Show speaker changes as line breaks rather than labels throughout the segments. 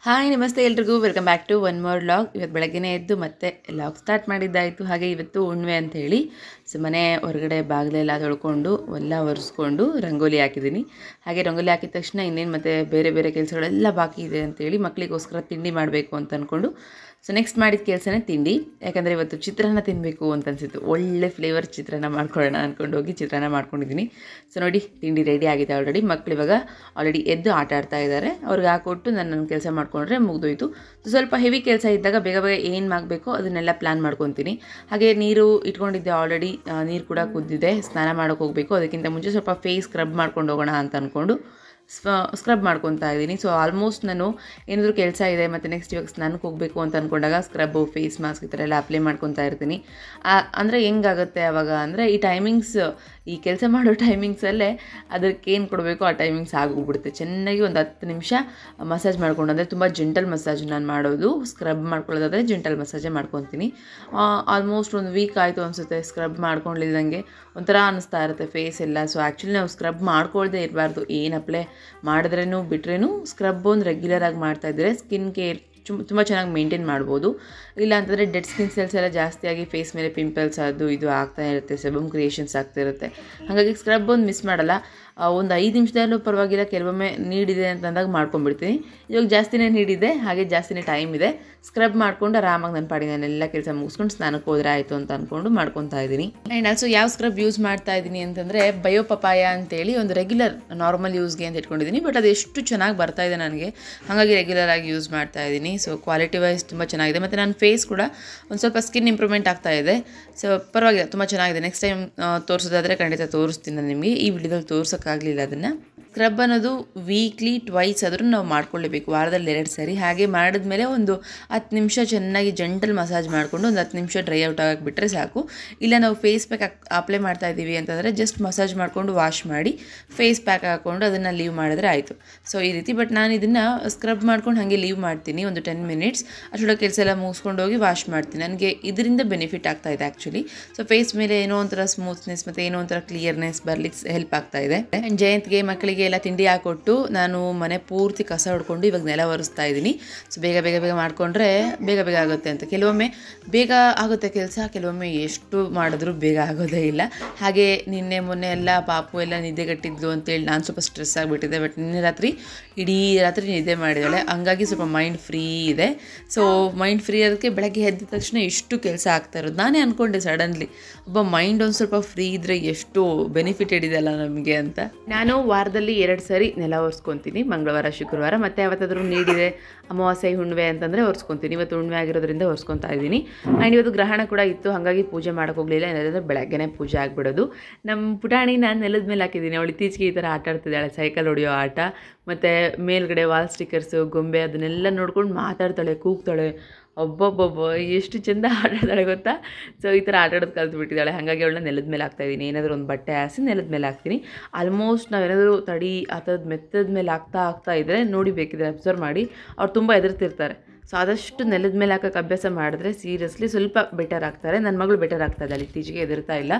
Hi ನಮಸ್ತೆ ಎಲ್ರಿಗೂ welcome back to one more vlog. ಇವತ್ತು ಬೆಳಗ್ಗೆನೇ ಎದ್ದು ಮತ್ತೆ ವ್ಲಾಗ್ ಸ್ಟಾರ್ಟ್ ಮಾಡಿದ್ದಾಯಿತು. ಹಾಗೆ ಇವತ್ತು ಹುಣ್ಣಿಮೆ ಅಂತ ಹೇಳಿ ಮನೆ ಹೊರಗಡೆ ಬಾಗಿಲೆಲ್ಲ ತೊಳ್ಕೊಂಡು ಎಲ್ಲ ಒರೆಸ್ಕೊಂಡು ರಂಗೋಲಿ ಹಾಕಿದ್ದೀನಿ. ಹಾಗೆ ರಂಗೋಲಿ ಹಾಕಿದ ತಕ್ಷಣ ಇನ್ನೇನು ಮತ್ತೆ ಬೇರೆ ಬೇರೆ ಕೆಲಸಗಳೆಲ್ಲ ಬಾಕಿ ಇದೆ ಅಂತೇಳಿ ಮಕ್ಕಳಿಗೋಸ್ಕರ ತಿಂಡಿ ಮಾಡಬೇಕು ಅಂತ ಅಂದ್ಕೊಂಡು ನೆಕ್ಸ್ಟ್ ಮಾಡಿದ ಕೆಲಸನೇ ತಿಂಡಿ. ಯಾಕಂದರೆ ಇವತ್ತು ಚಿತ್ರಾನ್ನ ತಿನ್ನಬೇಕು ಅಂತ ಅನಿಸಿತ್ತು. ಒಳ್ಳೆ ಫ್ಲೇವರ್ ಚಿತ್ರಾನ್ನ ಮಾಡ್ಕೊಳ್ಳೋಣ ಅಂದ್ಕೊಂಡು ಹೋಗಿ ಚಿತ್ರಾನ್ನ ಮಾಡ್ಕೊಂಡಿದ್ದೀನಿ. ನೋಡಿ ತಿಂಡಿ ರೆಡಿ ಆಗಿದೆ ಆಲ್ರೆಡಿ. ಮಕ್ಕಳು ಇವಾಗ ಆಲ್ರೆಡಿ ಎದ್ದು ಆಟ ಆಡ್ತಾ ಇದ್ದಾರೆ. ಅವ್ರಿಗೆ ಹಾಕೊಟ್ಟು ನನ್ನ ಕೆಲಸ ಮಾಡ್ಕೊಂಡ್ರೆ ಮುಗಿದೋಯ್ತು. ಸ್ವಲ್ಪ ಹೆವಿ ಕೆಲಸ ಇದ್ದಾಗ ಬೇಗ ಬೇಗ ಏನು ಮಾಡಬೇಕೋ ಅದನ್ನೆಲ್ಲ ಪ್ಲ್ಯಾನ್ ಮಾಡ್ಕೊತೀನಿ. ಹಾಗೆ ನೀರು ಇಟ್ಕೊಂಡಿದ್ದೆ ಆಲ್ರೆಡಿ, ನೀರು ಕೂಡ ಕುದ್ದಿದೆ. ಸ್ನಾನ ಮಾಡೋಕ್ಕೆ ಹೋಗಬೇಕು. ಅದಕ್ಕಿಂತ ಮುಂಚೆ ಸ್ವಲ್ಪ ಫೇಸ್ ಸ್ಕ್ರಬ್ ಮಾಡ್ಕೊಂಡು ಹೋಗೋಣ ಅಂತ ಅಂದ್ಕೊಂಡು ಸ್ಕ್ರಬ್ ಮಾಡ್ಕೊತಾ ಇದ್ದೀನಿ. ಸೊ ಆಲ್ಮೋಸ್ಟ್ ನಾನು ಏನಾದರೂ ಕೆಲಸ ಇದೆ ಮತ್ತು ನೆಕ್ಸ್ಟ್ ಇವಾಗ ಸ್ನಾನಕ್ಕೆ ಹೋಗಬೇಕು ಅಂತ ಅಂದ್ಕೊಂಡಾಗ ಸ್ಕ್ರಬ್ಬು, ಫೇಸ್ ಮಾಸ್ಕ್ ಈ ಥರ ಎಲ್ಲ ಅಪ್ಲೈ ಮಾಡ್ಕೊತಾ ಇರ್ತೀನಿ. ಅಂದರೆ ಹೆಂಗಾಗುತ್ತೆ ಆವಾಗ ಅಂದರೆ ಈ ಟೈಮಿಂಗ್ಸ್, ಈ ಕೆಲಸ ಮಾಡೋ ಟೈಮಿಂಗ್ಸಲ್ಲೇ ಅದಕ್ಕೆ ಏನು ಕೊಡಬೇಕು ಆ ಟೈಮಿಂಗ್ಸ್ ಆಗೋಗ್ಬಿಡುತ್ತೆ. ಚೆನ್ನಾಗಿ ಒಂದು 10 ನಿಮಿಷ ಮಸಾಜ್ ಮಾಡ್ಕೊಂಡು, ಅಂದರೆ ತುಂಬ ಜೆಂಟಲ್ ಮಸಾಜ್ ನಾನು ಮಾಡೋದು. ಸ್ಕ್ರಬ್ ಮಾಡ್ಕೊಳ್ಳೋದಾದರೆ ಜೆಂಟಲ್ ಮಸಾಜೇ ಮಾಡ್ಕೊತೀನಿ. ಆಲ್ಮೋಸ್ಟ್ ಒಂದು ವೀಕ್ ಆಯಿತು ಅನಿಸುತ್ತೆ ಸ್ಕ್ರಬ್ ಮಾಡ್ಕೊಂಡಿದ್ದಂಗೆ ಒಂಥರ ಅನ್ನಿಸ್ತಾ ಇರುತ್ತೆ ಫೇಸ್ ಎಲ್ಲ. ಸೊ ಆ್ಯಕ್ಚುಲಿ ನಾವು ಸ್ಕ್ರಬ್ ಮಾಡ್ಕೊಳ್ದೇ ಇರಬಾರ್ದು. ಏನು ಅಪ್ಲೈ ಮಾಡಿದ್ರೂ ಬಿಟ್ರೇನು ಸ್ಕ್ರಬ್ ಒಂದು ರೆಗ್ಯುಲರಾಗಿ ಮಾಡ್ತಾಯಿದ್ರೆ ಸ್ಕಿನ್ ಕೇರ್ ತುಂಬ ಚೆನ್ನಾಗಿ ಮೇಂಟೈನ್ ಮಾಡ್ಬೋದು. ಇಲ್ಲ ಅಂತಂದರೆ ಡೆಡ್ ಸ್ಕಿನ್ ಸೆಲ್ಸ್ ಎಲ್ಲ ಜಾಸ್ತಿಯಾಗಿ ಫೇಸ್ ಮೇಲೆ ಪಿಂಪಲ್ಸ್ ಅದು ಇದು ಆಗ್ತಾ ಇರುತ್ತೆ, ಸೆಬಮ್ ಕ್ರಿಯೇಷನ್ಸ್ ಆಗ್ತಾ ಇರುತ್ತೆ. ಹಾಗಾಗಿ ಸ್ಕ್ರಬ್ ಒಂದು ಮಿಸ್ ಮಾಡಲ್ಲ. ಒಂದು 5 ನಿಮಿಷದಲ್ಲೂ ಪರವಾಗಿಲ್ಲ. ಕೆಲವೊಮ್ಮೆ ನೀಡಿದೆ ಅಂತಂದಾಗ ಮಾಡ್ಕೊಂಡ್ಬಿಡ್ತೀನಿ. ಇವಾಗ ಜಾಸ್ತಿನೇ ನೀಡಿದೆ, ಹಾಗೆ ಜಾಸ್ತಿನೇ ಟೈಮ್ ಇದೆ. ಸ್ಕ್ರಬ್ ಮಾಡ್ಕೊಂಡು ಆರಾಮಾಗಿ ನನ್ನ ಪಾಡಿ ನಾನೆಲ್ಲ ಕೆಲಸ ಮುಗಿಸ್ಕೊಂಡು ಸ್ನಾನಕ್ಕೆ ಹೋದ್ರೆ ಆಯಿತು ಅಂತ ಅಂದ್ಕೊಂಡು ಮಾಡ್ಕೊತಾ ಇದ್ದೀನಿ. ಆ್ಯಂಡ್ ಆಲ್ಸೋ ಯಾವ ಸ್ಕ್ರಬ್ ಯೂಸ್ ಮಾಡ್ತಾ ಇದ್ದೀನಿ ಅಂತಂದರೆ ಬಯೋ ಪಪಾಯ ಅಂತೇಳಿ ಒಂದು ರೆಗ್ಯುಲರ್ ನಾರ್ಮಲ್ ಯೂಸ್ಗೆ ಅಂತ ಇಟ್ಕೊಂಡಿದ್ದೀನಿ. ಬಟ್ ಅದು ಎಷ್ಟು ಚೆನ್ನಾಗಿ ಬರ್ತಾ ಇದೆ ನನಗೆ, ಹಾಗಾಗಿ ರೆಗ್ಯುಲರ್ ಆಗಿ ಯೂಸ್ ಮಾಡ್ತಾ ಇದ್ದೀನಿ. ಸೊ ಕ್ವಾಲಿಟಿ ವೈಸ್ ತುಂಬ ಚೆನ್ನಾಗಿದೆ. ಮತ್ತು ನನ್ನ ಫೇಸ್ ಕೂಡ ಒಂದು ಸ್ವಲ್ಪ ಸ್ಕಿನ್ ಇಂಪ್ರೂವ್ಮೆಂಟ್ ಆಗ್ತಾ ಇದೆ. ಸೊ ಪರವಾಗಿಲ್ಲ, ತುಂಬ ಚೆನ್ನಾಗಿದೆ. ನೆಕ್ಸ್ಟ್ ಟೈಮ್ ತೋರಿಸೋದಾದರೆ ಖಂಡಿತ ತೋರಿಸ್ತೀನಿ ನಾನು ನಿಮಗೆ. ಈ ವಿಡಿಯೋದಲ್ಲಿ ತೋರ್ಸೋಕ್ಕಾಗಲಿಲ್ಲ ಅದನ್ನು. ಸ್ಕ್ರಬ್ ಅನ್ನೋದು ವೀಕ್ಲಿ ಟ್ವೈಸ್ ಆದರೂ ನಾವು ಮಾಡ್ಕೊಳ್ಳೇಬೇಕು, ವಾರದಲ್ಲಿ 2 ಸರಿ. ಹಾಗೆ ಮಾಡಿದ್ಮೇಲೆ ಒಂದು 10 ನಿಮಿಷ ಚೆನ್ನಾಗಿ ಜೆಂಟಲ್ ಮಸಾಜ್ ಮಾಡಿಕೊಂಡು ಒಂದು 10 ನಿಮಿಷ ಡ್ರೈ ಔಟ್ ಆಗಿಬಿಟ್ರೆ ಸಾಕು. ಇಲ್ಲ ನಾವು ಫೇಸ್ ಪ್ಯಾಕ್ ಅಪ್ಲೈ ಮಾಡ್ತಾ ಇದ್ದೀವಿ ಅಂತಂದರೆ ಜಸ್ಟ್ ಮಸಾಜ್ ಮಾಡಿಕೊಂಡು ವಾಶ್ ಮಾಡಿ ಫೇಸ್ ಪ್ಯಾಕ್ ಹಾಕ್ಕೊಂಡು ಅದನ್ನು ಲೀವ್ ಮಾಡಿದ್ರೆ ಆಯಿತು. ಸೊ ಈ ರೀತಿ. ಬಟ್ ನಾನು ಇದನ್ನು ಸ್ಕ್ರಬ್ ಮಾಡ್ಕೊಂಡು ಹಾಗೆ ಲೀವ್ ಮಾಡ್ತೀನಿ ಒಂದು 10 ಮಿನಿಟ್ಸ್. ಅಷ್ಟೊಳಗೆ ಕೆಲಸ ಎಲ್ಲ ಮುಗಿಸ್ಕೊಂಡು ಹೋಗಿ ವಾಶ್ ಮಾಡ್ತೀನಿ. ನನಗೆ ಇದರಿಂದ ಬೆನಿಫಿಟ್ ಆಗ್ತಾ ಇದೆ ಆ್ಯಕ್ಚುಲಿ. ಸೊ ಫೇಸ್ ಮೇಲೆ ಏನೋ ಒಂಥರ ಸ್ಮೂತ್ನೆಸ್ ಮತ್ತು ಏನೋ ಒಂಥರ ಕ್ಲಿಯರ್ನೆಸ್ ಬರಲಿಕ್ಕೆ ಹೆಲ್ಪ್ ಆಗ್ತಾ ಇದೆ. ಆ್ಯಂಡ್ ಜಯಂತ್ಗೆ ಮಕ್ಕಳಿಗೆ ಎಲ್ಲ ತಿಂಡಿ ಹಾಕೊಟ್ಟು ನಾನು ಮನೆ ಪೂರ್ತಿ ಕಸ ಹೊಡ್ಕೊಂಡು ಇವಾಗ ನೆಲ ಒರೆಸ್ತಾ ಇದ್ದೀನಿ. ಸೊ ಬೇಗ ಬೇಗ ಬೇಗ ಮಾಡಿಕೊಂಡ್ರೆ ಬೇಗ ಬೇಗ ಆಗುತ್ತೆ ಅಂತ. ಕೆಲವೊಮ್ಮೆ ಬೇಗ ಆಗುತ್ತೆ ಕೆಲಸ, ಕೆಲವೊಮ್ಮೆ ಎಷ್ಟು ಮಾಡಿದ್ರೂ ಬೇಗ ಆಗೋದೇ ಇಲ್ಲ. ಹಾಗೆ ನಿನ್ನೆ ಮೊನ್ನೆ ಎಲ್ಲ ಪಾಪು ಎಲ್ಲ ನಿದ್ದೆಗಟ್ಟಿದ್ಲು ಅಂತೇಳಿ ನಾನು ಸ್ವಲ್ಪ ಸ್ಟ್ರೆಸ್ ಆಗಿಬಿಟ್ಟಿದ್ದೆ. ಬಟ್ ನಿನ್ನೆ ಇಡೀ ರಾತ್ರಿ ನಿದ್ದೆ ಮಾಡಿದ್ದಾಳೆ. ಹಂಗಾಗಿ ಸ್ವಲ್ಪ ಮೈಂಡ್ ಫ್ರೀ ಇದೆ. ಸೊ ಮೈಂಡ್ ಫ್ರೀ ಅದಕ್ಕೆ ಬೆಳಗ್ಗೆ ಎದ್ದ ತಕ್ಷಣ ಎಷ್ಟು ಕೆಲಸ ಆಗ್ತಾ ಇರೋದು. ನಾನೇ ಅಂದ್ಕೊಂಡೆ ಸಡನ್ಲಿ, ಒಬ್ಬ ಮೈಂಡ್ ಒಂದು ಸ್ವಲ್ಪ ಫ್ರೀ ಇದ್ದರೆ ಎಷ್ಟು ಬೆನಿಫಿಟೆಡ್ ಇದೆಯಲ್ಲ ನಮಗೆ ಅಂತ. ನಾನು ವಾರದಲ್ಲಿ 2 ಸರಿ ನೆಲ ಒರೆಸ್ಕೊತೀನಿ, ಮಂಗಳವಾರ ಶುಕ್ರವಾರ. ಮತ್ತು ಯಾವತ್ತಾದರೂ ನೀಡಿದೆ ಅಮಾವಾಸ್ಯೆ ಹುಣ್ಣಿಮೆ ಅಂತಂದರೆ ಒರೆಸ್ಕೊತೀನಿ. ಇವತ್ತು ಹುಣ್ಣಿಮೆ ಆಗಿರೋದ್ರಿಂದ ಒರೆಸ್ಕೊತಾ ಇದ್ದೀನಿ. ಆ್ಯಂಡ್ ಇವತ್ತು ಗ್ರಹಣ ಕೂಡ ಇತ್ತು, ಹಾಗಾಗಿ ಪೂಜೆ ಮಾಡೋಕ್ಕೆ ಹೋಗಲಿಲ್ಲ. ಏನಾದರೂ ಬೆಳಗ್ಗೆನೇ ಪೂಜೆ ಆಗಿಬಿಡೋದು. ನಮ್ಮ ಪುಟಾಣಿ ನಾನು ನೆಲದ ಮೇಲೆ ಹಾಕಿದ್ದೀನಿ. ಅವಳು ಇತ್ತೀಚೆಗೆ ಈ ಥರ ಆಟ ಆಡ್ತಿದ್ದಾಳೆ, ಸೈಕಲ್ ಹೊಡೆಯೋ ಆಟ. ಮತ್ತು ಮೇಲ್ಗಡೆ ವಾಲ್ ಸ್ಟಿಕ್ಕರ್ಸು, ಗೊಂಬೆ ಅದನ್ನೆಲ್ಲ ನೋಡ್ಕೊಂಡು ಮಾತಾಡ್ತಾಳೆ, ಕೂಗ್ತಾಳೆ. ಒಬ್ಬೊಬ್ಬೊಬ್ಬ ಎಷ್ಟು ಚೆಂದ ಆಟಾಡ್ತಾಳೆ ಗೊತ್ತಾ. ಸೊ ಈ ಥರ ಆಟಾಡೋದು ಕಲ್ತ್ಬಿಟ್ಟಿದ್ದಾಳೆ. ಹಾಗಾಗಿ ಅವಳನ್ನ ನೆಲದ ಮೇಲೆ ಹಾಕ್ತಾಯಿದ್ದೀನಿ. ಏನಾದರೂ ಒಂದು ಬಟ್ಟೆ ಹಾಸಿ ನೆಲದ ಮೇಲೆ ಹಾಕ್ತೀನಿ. ಆಲ್ಮೋಸ್ಟ್ ನಾವೇನಾದರೂ ತಡಿ ಆ ಥರದ್ದು ಮೆತ್ತದ ಮೇಲೆ ಆಗ್ತಾ ಇದ್ದರೆ ನೋಡಿ, ಬೇಕಿದ್ರೆ ಅಬ್ಸರ್ವ್ ಮಾಡಿ, ಅವ್ರು ತುಂಬ ಹೆದರ್ತಿರ್ತಾರೆ. ಸೊ ಆದಷ್ಟು ನೆಲದ ಮೇಲೆ ಹಾಕೋಕ್ಕೆ ಅಭ್ಯಾಸ ಮಾಡಿದ್ರೆ ಸೀರಿಯಸ್ಲಿ ಸ್ವಲ್ಪ ಬೆಟರ್ ಆಗ್ತಾರೆ. ನನ್ನ ಮಗಳು ಬೆಟರ್ ಆಗ್ತಾ ಇದ್ದಾಳೆ, ಇತ್ತೀಚೆಗೆ ಹೆದರ್ತಾ ಇಲ್ಲ.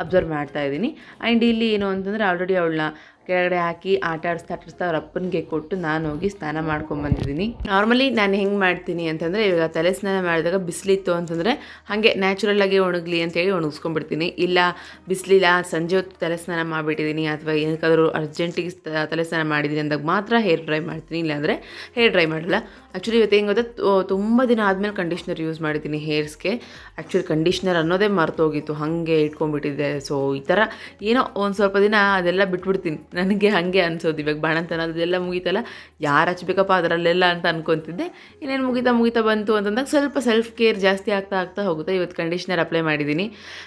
ಅಬ್ಸರ್ವ್ ಮಾಡ್ತಾ ಇದ್ದೀನಿ. ಆ್ಯಂಡ್ ಇಲ್ಲಿ ಏನು ಅಂತಂದರೆ ಆಲ್ರೆಡಿ ಅವಳನ್ನ ಕೆಳಗಡೆ ಹಾಕಿ ಆಟ ಆಡಿಸ್ತಾ ಅವ್ರ ಅಪ್ಪನಿಗೆ ಕೊಟ್ಟು ನಾನು ಹೋಗಿ ಸ್ನಾನ ಮಾಡ್ಕೊಂಬಂದಿದ್ದೀನಿ. ನಾರ್ಮಲಿ ನಾನು ಹೆಂಗೆ ಮಾಡ್ತೀನಿ ಅಂತಂದರೆ, ಇವಾಗ ತಲೆ ಸ್ನಾನ ಮಾಡಿದಾಗ ಬಿಸಿಲಿತ್ತು ಅಂತಂದರೆ ಹಾಗೆ ನ್ಯಾಚುರಲ್ಲಾಗಿ ಒಣಗಲಿ ಅಂತೇಳಿ ಒಣಗಿಸ್ಕೊಂಡ್ಬಿಡ್ತೀನಿ. ಇಲ್ಲ ಬಿಸಿಲಿಲ್ಲ, ಸಂಜೆ ಹೊತ್ತು ತಲೆ ಸ್ನಾನ ಮಾಡಿಬಿಟ್ಟಿದ್ದೀನಿ ಅಥವಾ ಏನಕ್ಕಾದರೂ ಅರ್ಜೆಂಟಿಗೆ ತಲೆ ಸ್ನಾನ ಮಾಡಿದ್ದೀನಿ ಅಂದಾಗ ಮಾತ್ರ ಹೇರ್ ಡ್ರೈ ಮಾಡ್ತೀನಿ, ಇಲ್ಲಾಂದರೆ ಹೇರ್ ಡ್ರೈ ಮಾಡಲ್ಲ. ಆ್ಯಕ್ಚುಲಿ ಇವತ್ತು ಹೆಂಗೆ ಗೊತ್ತಾ, ತುಂಬ ದಿನ ಆದಮೇಲೆ ಕಂಡೀಷ್ನರ್ ಯೂಸ್ ಮಾಡಿದ್ದೀನಿ ಹೇರ್ಸ್ಗೆ. ಆ್ಯಕ್ಚುಲಿ ಕಂಡೀಷ್ನರ್ ಅನ್ನೋದೇ ಮರ್ತೋಗಿತ್ತು, ಹಾಗೆ ಇಟ್ಕೊಂಡ್ಬಿಟ್ಟಿದ್ದೆ. ಸೊ ಈ ಥರ ಏನೋ ಒಂದು ಸ್ವಲ್ಪ ದಿನ ಅದೆಲ್ಲ ಬಿಟ್ಬಿಡ್ತೀನಿ. ನನಗೆ ಹಾಗೆ ಅನ್ಸೋದು. ಇವಾಗ ಬಾಣಂತನ ಅದೆಲ್ಲ ಮುಗೀತಲ್ಲ, ಯಾರು ಹಚ್ಬೇಕಪ್ಪ ಅದರಲ್ಲೆಲ್ಲ ಅಂತ ಅನ್ಕೊತಿದ್ದೆ. ಇನ್ನೇನು ಮುಗೀತಾ ಬಂತು ಅಂತಂದಾಗ ಸ್ವಲ್ಪ ಸೆಲ್ಫ್ ಕೇರ್ ಜಾಸ್ತಿ ಆಗ್ತಾ ಹೋಗುತ್ತೆ. ಇವತ್ತು ಕಂಡೀಷ್ನರ್ ಅಪ್ಲೈ ಮಾಡಿದ್ದೀನಿ.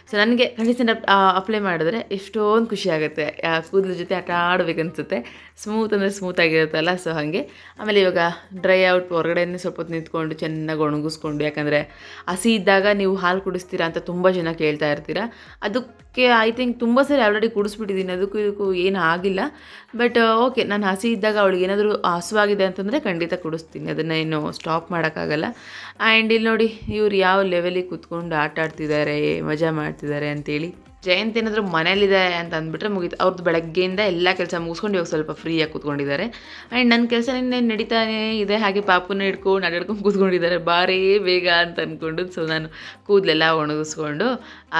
ಸೊ ನನಗೆ ಕಂಡೀಷ್ನರ್ ಅಪ್ಲೈ ಮಾಡಿದ್ರೆ ಎಷ್ಟೊಂದು ಖುಷಿ ಆಗುತ್ತೆ. ಕೂದಲ ಜೊತೆ ಆಟ ಆಡಬೇಕನ್ಸುತ್ತೆ. ಸ್ಮೂತ್ ಅಂದರೆ ಸ್ಮೂತಾಗಿರುತ್ತಲ್ಲ. ಸೊ ಹಾಗೆ. ಆಮೇಲೆ ಇವಾಗ ಡ್ರೈ ಔಟ್ ಹೊರಗಡೆನೇ ಸ್ವಲ್ಪ ಹೊತ್ತು ನಿಂತ್ಕೊಂಡು ಚೆನ್ನಾಗಿ ಒಣಗಿಸ್ಕೊಂಡು, ಯಾಕಂದರೆ ಹಸಿ ಇದ್ದಾಗ ನೀವು ಹಾಲು ಕುಡಿಸ್ತೀರಾ ಅಂತ ತುಂಬ ಜನ ಕೇಳ್ತಾ ಇರ್ತೀರಾ. ಅದಕ್ಕೆ ಐ ಥಿಂಕ್ ತುಂಬ ಸರಿ ಆಲ್ರೆಡಿ ಕುಡಿಸ್ಬಿಟ್ಟಿದ್ದೀನಿ. ಇದಕ್ಕೂ ಏನು ಆಗಿಲ್ಲ. ಬಟ್ ಓಕೆ, ನಾನು ಹಸಿ ಇದ್ದಾಗ ಅವಳಿಗೆ ಏನಾದರೂ ಹಸುವಾಗಿದೆ ಅಂತಂದರೆ ಖಂಡಿತ ಕುಡಿಸ್ತೀನಿ, ಅದನ್ನು ಏನು ಸ್ಟಾಪ್ ಮಾಡೋಕ್ಕಾಗಲ್ಲ. ಆ್ಯಂಡ್ ಇಲ್ಲಿ ನೋಡಿ, ಇವ್ರು ಯಾವ ಲೆವೆಲಿಗೆ ಕೂತ್ಕೊಂಡು ಆಟ ಆಡ್ತಿದ್ದಾರೆ, ಮಜಾ ಮಾಡ್ತಿದ್ದಾರೆ ಅಂತೇಳಿ. ಜಯಂತ್ ಏನಾದರೂ ಮನೇಲಿದೆ ಅಂತ ಅಂದ್ಬಿಟ್ರೆ ಮುಗೀತು. ಅವ್ರದ್ದು ಬೆಳಗ್ಗೆಯಿಂದ ಎಲ್ಲ ಕೆಲಸ ಮುಗಿಸ್ಕೊಂಡು ಇವಾಗ ಸ್ವಲ್ಪ ಫ್ರೀಯಾಗಿ ಕೂತ್ಕೊಂಡಿದ್ದಾರೆ. ಆ್ಯಂಡ್ ನನ್ನ ಕೆಲಸ ನಡೀತಾನೆ ಇದೆ. ಹಾಗೆ ಪಾಪುನ ಹಿಡ್ಕೊಂಡು ಅಡ್ಡಾಡ್ಕೊಂಡು ಕೂತ್ಕೊಂಡಿದ್ದಾರೆ ಬಾರೇ ಬೇಗ ಅಂತ ಅಂದ್ಕೊಂಡು. ಸೊ ನಾನು ಕೂದಲೆಲ್ಲ ಒಣಗಿಸ್ಕೊಂಡು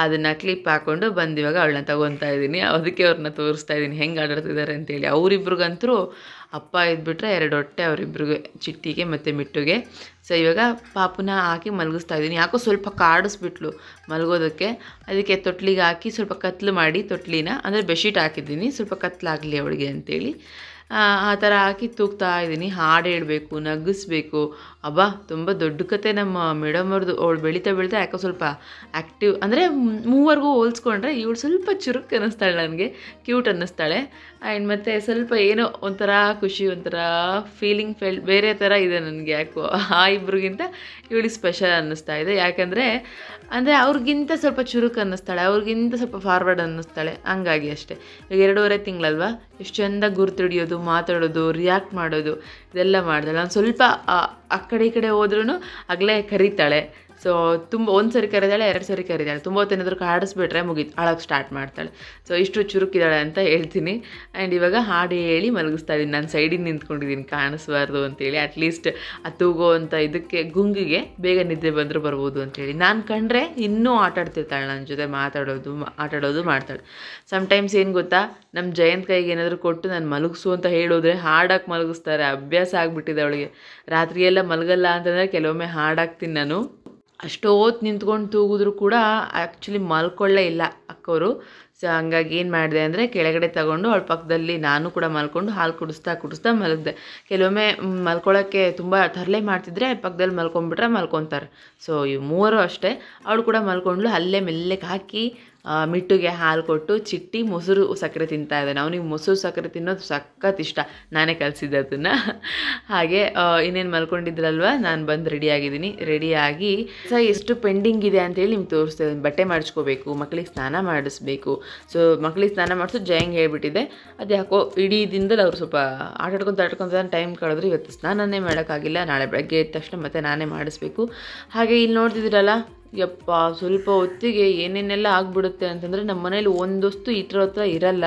ಅದನ್ನು ಕ್ಲಿಪ್ ಹಾಕ್ಕೊಂಡು ಬಂದು ಇವಾಗ ಅವಳನ್ನ ತಗೊತಾ ಇದ್ದೀನಿ. ಅದಕ್ಕೆ ಅವ್ರನ್ನ ತೋರಿಸ್ತಾ ಇದ್ದೀನಿ ಹೆಂಗೆ ಆಟಾಡ್ತಿದ್ದಾರೆ ಅಂತೇಳಿ. ಅವರಿಬ್ರಿಗಂತೂ ಅಪ್ಪ ಇದ್ಬಿಟ್ರೆ 2 ಹೊಟ್ಟೆ ಅವರಿಬ್ರಿಗೆ, ಚಿಟ್ಟಿಗೆ ಮತ್ತು ಮಿಟ್ಟುಗೆ. ಸೊ ಇವಾಗ ಪಾಪುನ ಹಾಕಿ ಮಲಗಿಸ್ತಾ ಇದ್ದೀನಿ. ಯಾಕೋ ಸ್ವಲ್ಪ ಕಾಡಿಸ್ಬಿಟ್ಲು ಮಲಗೋದಕ್ಕೆ, ಅದಕ್ಕೆ ತೊಟ್ಲಿಗೆ ಹಾಕಿ ಸ್ವಲ್ಪ ಕತ್ಲು ಮಾಡಿ ತೊಟ್ಲಿನ, ಅಂದರೆ ಬೆಡ್ಶೀಟ್ ಹಾಕಿದ್ದೀನಿ ಸ್ವಲ್ಪ ಕತ್ಲಾಗಲಿ ಅವಳಿಗೆ ಅಂತೇಳಿ ಆ ಥರ ಹಾಕಿ ತೂಗ್ತಾ ಇದ್ದೀನಿ. ಹಾಡು ಹೇಳಬೇಕು, ನಗಿಸ್ಬೇಕು. ಅಬ್ಬಾ ತುಂಬ ದೊಡ್ಡ ಕತೆ ನಮ್ಮ ಮೇಡಮ್ ಅವ್ರದ್ದು. ಅವಳು ಬೆಳೀತಾ ಯಾಕೋ ಸ್ವಲ್ಪ ಆ್ಯಕ್ಟಿವ್, ಅಂದರೆ ಮೂವರೆಗೂ ಹೋಲಿಸ್ಕೊಂಡ್ರೆ ಇವಳು ಸ್ವಲ್ಪ ಚುರುಕು ಅನ್ನಿಸ್ತಾಳೆ, ನನಗೆ ಕ್ಯೂಟ್ ಅನ್ನಿಸ್ತಾಳೆ. ಆ್ಯಂಡ್ ಮತ್ತು ಸ್ವಲ್ಪ ಏನೋ ಒಂಥರ ಖುಷಿ, ಒಂಥರ ಫೀಲಿಂಗ್ ಬೇರೆ ಥರ ಇದೆ ನನಗೆ. ಯಾಕೋ ಆ ಇಬ್ರಿಗಿಂತ ಇವಳಿಗೆ ಸ್ಪೆಷಲ್ ಅನ್ನಿಸ್ತಾ ಇದೆ. ಯಾಕಂದರೆ ಅವ್ರಿಗಿಂತ ಸ್ವಲ್ಪ ಚುರುಕು ಅನ್ನಿಸ್ತಾಳೆ, ಅವ್ರಿಗಿಂತ ಸ್ವಲ್ಪ ಫಾರ್ವರ್ಡ್ ಅನ್ನಿಸ್ತಾಳೆ, ಹಂಗಾಗಿ ಅಷ್ಟೇ. ಈಗ 2.5 ತಿಂಗಳಲ್ವ, ಎಷ್ಟು ಚೆಂದ ಗುರುತಿಡಿಯೋದು, ಮಾತಾಡೋದು, ರಿಯಾಕ್ಟ್ ಮಾಡೋದು ಇದೆಲ್ಲ ಮಾಡ್ತಾಳೆ. ನಾನು ಸ್ವಲ್ಪ ಆ ಕಡೆ ಈ ಕಡೆ ಹೋದ್ರೂ ಆಗಲೇ ಕರೀತಾಳೆ. ಸೊ ತುಂಬ ಒಂದು ಸರಿ ಕರೀತಾಳೆ, 2 ಸರಿ ಕರೀತಾಳೆ. ತುಂಬ ಹೊತ್ತೇನಾದರೂ ಕಾಡಿಸ್ಬಿಟ್ರೆ ಮುಗೀತು, ಅಳಕ್ಕೆ ಸ್ಟಾರ್ಟ್ ಮಾಡ್ತಾಳೆ. ಸೊ ಇಷ್ಟು ಚುರುಕಿದ್ದಾಳೆ ಅಂತ ಹೇಳ್ತೀನಿ. ಆ್ಯಂಡ್ ಇವಾಗ ಹಾಡು ಹೇಳಿ ಮಲಗಿಸ್ತಾ ಇದ್ದೀನಿ. ನಾನು ಸೈಡಿಗೆ ನಿಂತ್ಕೊಂಡಿದ್ದೀನಿ ಕಾಣಿಸ್ಬಾರ್ದು ಅಂತೇಳಿ. ಅಟ್ಲೀಸ್ಟ್ ಆ ತೂಗೋ ಅಂತ ಇದಕ್ಕೆ ಗುಂಗಿಗೆ ಬೇಗ ನಿದ್ದೆ ಬಂದರೂ ಬರ್ಬೋದು ಅಂತೇಳಿ. ನಾನು ಕಂಡ್ರೆ ಇನ್ನೂ ಆಟಾಡ್ತಿರ್ತಾಳೆ, ನನ್ನ ಜೊತೆ ಆಟಾಡೋದು ಮಾಡ್ತಾಳೆ. ಸಮ್ಟೈಮ್ಸ್ ಏನು ಗೊತ್ತಾ, ನಮ್ಮ ಜಯಂತ್ ಕೈಗೆ ಏನಾದರೂ ಕೊಟ್ಟು ನಾನು ಮಲಗಿಸು ಅಂತ ಹೇಳಿದ್ರೆ ಹಾಡಾಕಿ ಮಲಗಿಸ್ತಾರೆ. ಅಭ್ಯಾಸ ಆಗಿಬಿಟ್ಟಿದೆ ಅವಳಿಗೆ. ರಾತ್ರಿಯೆಲ್ಲ ಮಲಗಲ್ಲ ಅಂತಂದರೆ ಕೆಲವೊಮ್ಮೆ ಹಾಡಾಕ್ತೀನಿ ನಾನು. ಅಷ್ಟೊತ್ತು ನಿಂತ್ಕೊಂಡು ತೂಗಿದ್ರು ಕೂಡ ಆ್ಯಕ್ಚುಲಿ ಮಲ್ಕೊಳ್ಳೇ ಇಲ್ಲ ಅಕ್ಕವರು. ಸೊ ಹಂಗಾಗಿ ಏನು ಮಾಡಿದೆ ಅಂದರೆ ಕೆಳಗಡೆ ತಗೊಂಡು ಅವಳ ಪಕ್ಕದಲ್ಲಿ ನಾನು ಕೂಡ ಮಲ್ಕೊಂಡು ಹಾಲು ಕುಡಿಸ್ತಾ ಮಲಗಿದೆ. ಕೆಲವೊಮ್ಮೆ ಮಲ್ಕೊಳ್ಳೋಕ್ಕೆ ತುಂಬ ತರಲೆ ಮಾಡ್ತಿದ್ರೆ ಪಕ್ಕದಲ್ಲಿ ಮಲ್ಕೊಂಡ್ಬಿಟ್ರೆ ಮಲ್ಕೊತಾರೆ. ಸೊ ಇವು ಮೂವರು ಅಷ್ಟೇ. ಅವಳು ಕೂಡ ಮಲ್ಕೊಂಡ್ಲು. ಅಲ್ಲೇ ಮೆಲ್ಲಕ್ಕೆ ಹಾಕಿ ಮಿಟ್ಟುಗೆ ಹಾಲು ಕೊಟ್ಟು ಚಿಟ್ಟಿ ಮೊಸರು ಸಕ್ಕರೆ ತಿಂತಾ ಇದ್ದಾನೆ. ಅವನಿಗೆ ಮೊಸರು ಸಕ್ಕರೆ ತಿನ್ನೋದು ಸಖತ್ ಇಷ್ಟ, ನಾನೇ ಕಲಿಸಿದ್ದೆ ಅದನ್ನು. ಹಾಗೆ ಇನ್ನೇನು ಮಲ್ಕೊಂಡಿದ್ರಲ್ವ, ನಾನು ಬಂದು ರೆಡಿಯಾಗಿದ್ದೀನಿ. ರೆಡಿಯಾಗಿ ಎಷ್ಟು ಪೆಂಡಿಂಗ್ ಇದೆ ಅಂತೇಳಿ ನಿಮ್ಗೆ ತೋರಿಸ್ತಾ ಇದ್ದೀನಿ. ಬಟ್ಟೆ ಮಾಡಿಸ್ಕೋಬೇಕು, ಮಕ್ಕಳಿಗೆ ಸ್ನಾನ ಮಾಡಿಸ್ಬೇಕು. ಸೊ ಮಕ್ಕಳಿಗೆ ಸ್ನಾನ ಮಾಡಿಸೋದು ಜಯಂಗೆ ಹೇಳ್ಬಿಟ್ಟಿದೆ. ಅದು ಯಾಕೋ ಇಡೀ ದಿನದಲ್ಲಿ ಅವ್ರು ಸ್ವಲ್ಪ ಆಟಾಡ್ಕೊತ ಟೈಮ್ ಕಳೆದ್ರು. ಇವತ್ತು ಸ್ನಾನನೇ ಮಾಡೋಕ್ಕಾಗಿಲ್ಲ. ನಾಳೆ ಬೆಳಗ್ಗೆ ಎದ್ದ ತಕ್ಷಣ ಮತ್ತೆ ನಾನೇ ಮಾಡಿಸ್ಬೇಕು. ಹಾಗೆ ಇಲ್ಲಿ ನೋಡ್ತಿದ್ದೀರಲ್ಲ, ಯಪ್ಪ ಸ್ವಲ್ಪ ಹೊತ್ತಿಗೆ ಏನೇನೆಲ್ಲ ಆಗಿಬಿಡುತ್ತೆ ಅಂತಂದರೆ, ನಮ್ಮ ಮನೇಲಿ ಒಂದೊಸ್ತು ಇಟ್ಟರ ಹತ್ರ ಇರಲ್ಲ.